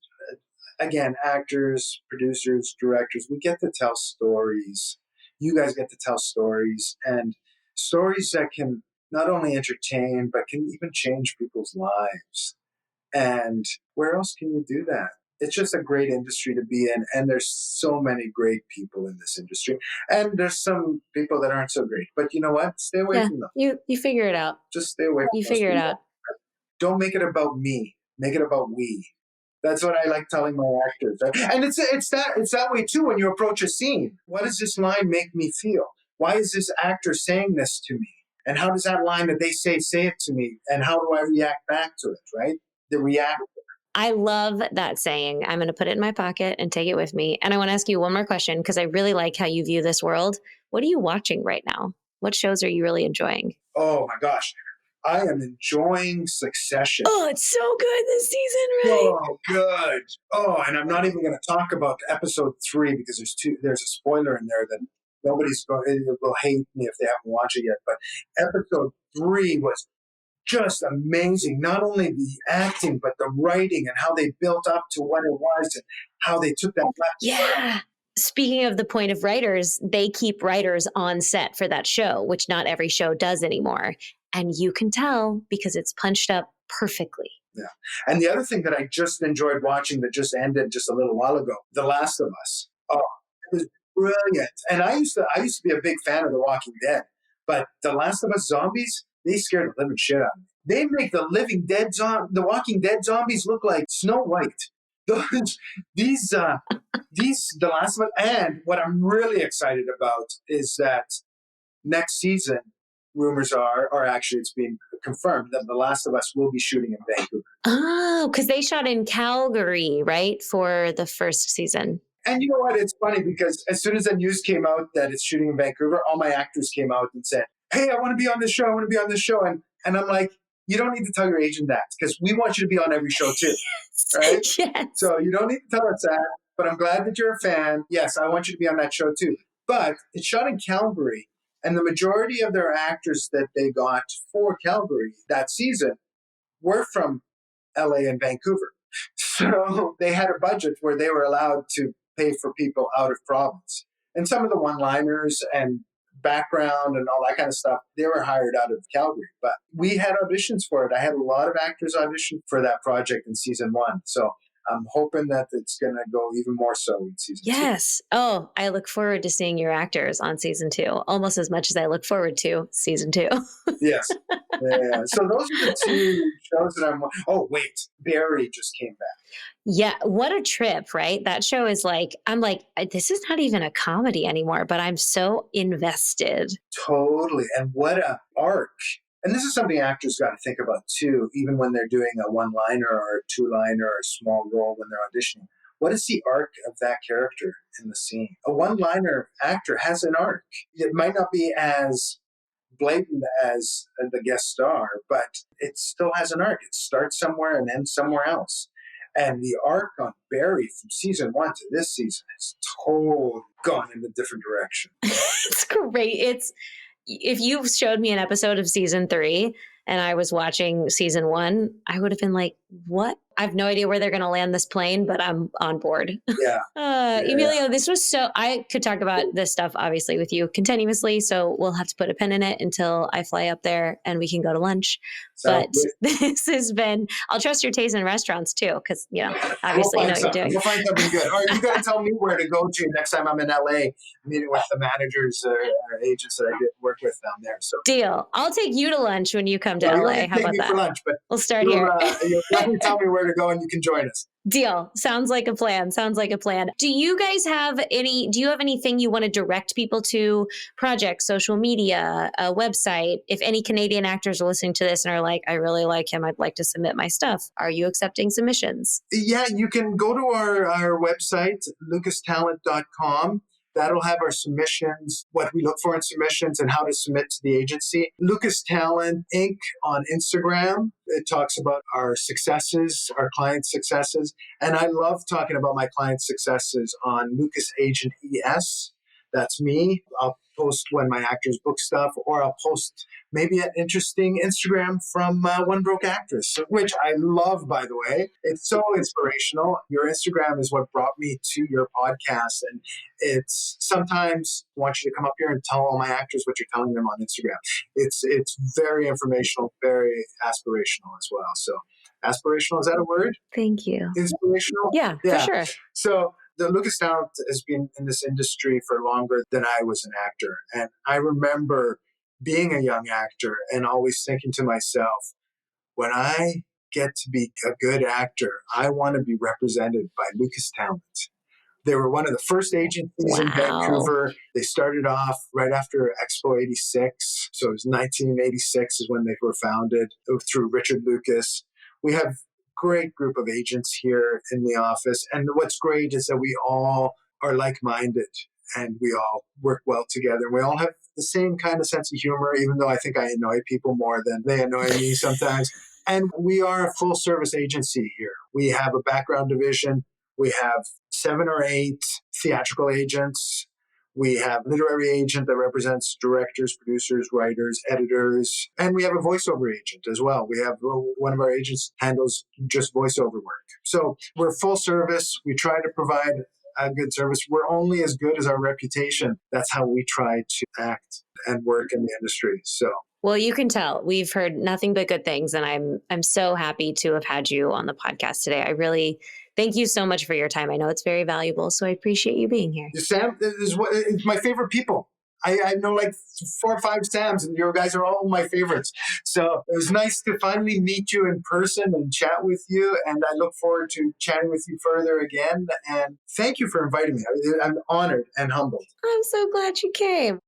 B: again, actors, producers, directors, we get to tell stories. You guys get to tell stories, and stories that can not only entertain, but can even change people's lives. And where else can you do that? It's just a great industry to be in. And there's so many great people in this industry. And there's some people that aren't so great. But you know what? Stay away from them.
A: You figure it out.
B: Just stay away from them.
A: You figure it out.
B: Don't make it about me. Make it about we. That's what I like telling my actors. And it's that way too when you approach a scene. What does this line make me feel? Why is this actor saying this to me? And how does that line that they say it to me? And how do I react back to it, right? The react.
A: I love that saying. I'm going to put it in my pocket and take it with me. And I want to ask you one more question because I really like how you view this world. What are you watching right now? What shows are you really enjoying?
B: Oh my gosh. I am enjoying Succession.
A: Oh, it's so good this season, right?
B: Oh, good. Oh, and I'm not even going to talk about episode 3 because there's a spoiler in there that will hate me if they haven't watched it yet. But episode 3 was just amazing. Not only the acting, but the writing and how they built up to what it was and how they took that.
A: Yeah. Speaking of the point of writers, they keep writers on set for that show, which not every show does anymore. And you can tell because it's punched up perfectly.
B: Yeah. And the other thing that I just enjoyed watching that just ended just a little while ago, The Last of Us. Oh, it was brilliant. And I used to be a big fan of The Walking Dead. But The Last of Us zombies, they scared the living shit out of me. They make the Walking Dead zombies look like Snow White. These The Last of Us. And what I'm really excited about is that next season, rumors are, or actually it's being confirmed, that The Last of Us will be shooting in Vancouver.
A: Oh, because they shot in Calgary, right, for the first season.
B: And you know what? It's funny because as soon as the news came out that it's shooting in Vancouver, all my actors came out and said, hey, I want to be on this show. I want to be on this show. And I'm like, you don't need to tell your agent that because we want you to be on every show too. Right?
A: Yes.
B: So you don't need to tell us that, but I'm glad that you're a fan. Yes, I want you to be on that show too. But it's shot in Calgary. And the majority of their actors that they got for Calgary that season were from LA and Vancouver. So they had a budget where they were allowed to pay for people out of province. And some of the one-liners and background and all that kind of stuff, they were hired out of Calgary. But we had auditions for it. I had a lot of actors audition for that project in season 1. So I'm hoping that it's going to go even more so in season 2.
A: Yes. Oh, I look forward to seeing your actors on season 2, almost as much as I look forward to season 2.
B: Yes. Yeah. So those are the 2 shows that oh, wait, Barry just came back.
A: Yeah. What a trip, right? That show is I'm like, this is not even a comedy anymore, but I'm so invested.
B: Totally. And what a arc. And this is something actors got to think about too, even when they're doing a one-liner or a two-liner or a small role when they're auditioning. What is the arc of that character in the scene? A one-liner actor has an arc. It might not be as blatant as the guest star, but it still has an arc. It starts somewhere and ends somewhere else. And the arc on Barry from season 1 to this season has totally gone in a different direction.
A: It's great. If you showed me an episode of season 3, and I was watching season 1, I would have been like, what? I have no idea where they're going to land this plane, but I'm on board.
B: Yeah. Yeah.
A: Emilio, this was I could talk about this stuff obviously with you continuously. So we'll have to put a pin in it until I fly up there and we can go to lunch.
B: So
A: But this has been, I'll trust your taste in restaurants too, because, obviously you know what you're doing.
B: We'll find something good. Or you got to tell me where to go to next time I'm in LA, meeting with the managers or agents that I did work with down there. So
A: Deal. I'll take you to lunch when you come to
B: you
A: LA.
B: can
A: How
B: take
A: about
B: me
A: that?
B: for lunch, but
A: We'll start here.
B: You'll definitely tell me where to go and you can join us.
A: Deal. Sounds like a plan. Do you guys have anything you want to direct people to? Projects, social media, a website? If any Canadian actors are listening to this and are like, I really like him, I'd like to submit my stuff. Are you accepting submissions?
B: Yeah, you can go to our website, lucastalent.com. That'll have our submissions, what we look for in submissions, and how to submit to the agency. Lucas Talent Inc. on Instagram. It talks about our successes, our client successes. And I love talking about my client successes on Lucas Agent ES. That's me. I'll post when my actors book stuff, or I'll post maybe an interesting Instagram from One Broke Actress, which I love, by the way. It's so inspirational. Your Instagram is what brought me to your podcast. And it's sometimes I want you to come up here and tell all my actors what you're telling them on Instagram. It's very informational, very aspirational as well. So aspirational, is that a word?
A: Thank you.
B: Inspirational?
A: Yeah, for sure.
B: So the Lucas Talent has been in this industry for longer than I was an actor. And I remember being a young actor and always thinking to myself, when I get to be a good actor, I want to be represented by Lucas Talent. They were one of the first agencies in Vancouver. They started off right after Expo 86. So it was 1986 is when they were founded through Richard Lucas. We have great group of agents here in the office. And what's great is that we all are like-minded and we all work well together. We all have the same kind of sense of humor, even though I think I annoy people more than they annoy me sometimes. And we are a full service agency here. We have a background division. We have 7 or 8 theatrical agents. We have a literary agent that represents directors, producers, writers, editors, and we have a voiceover agent as well. We have one of our agents handles just voiceover work. So we're full service. We try to provide a good service. We're only as good as our reputation. That's how we try to act and work in the industry. So.
A: Well, you can tell we've heard nothing but good things, and I'm so happy to have had you on the podcast today. I really thank you so much for your time. I know it's very valuable, so I appreciate you being here.
B: Sam is my favorite people. I know like 4 or 5 Sams, and your guys are all my favorites. So it was nice to finally meet you in person and chat with you. And I look forward to chatting with you further again. And thank you for inviting me. I'm honored and humbled.
A: I'm so glad you came.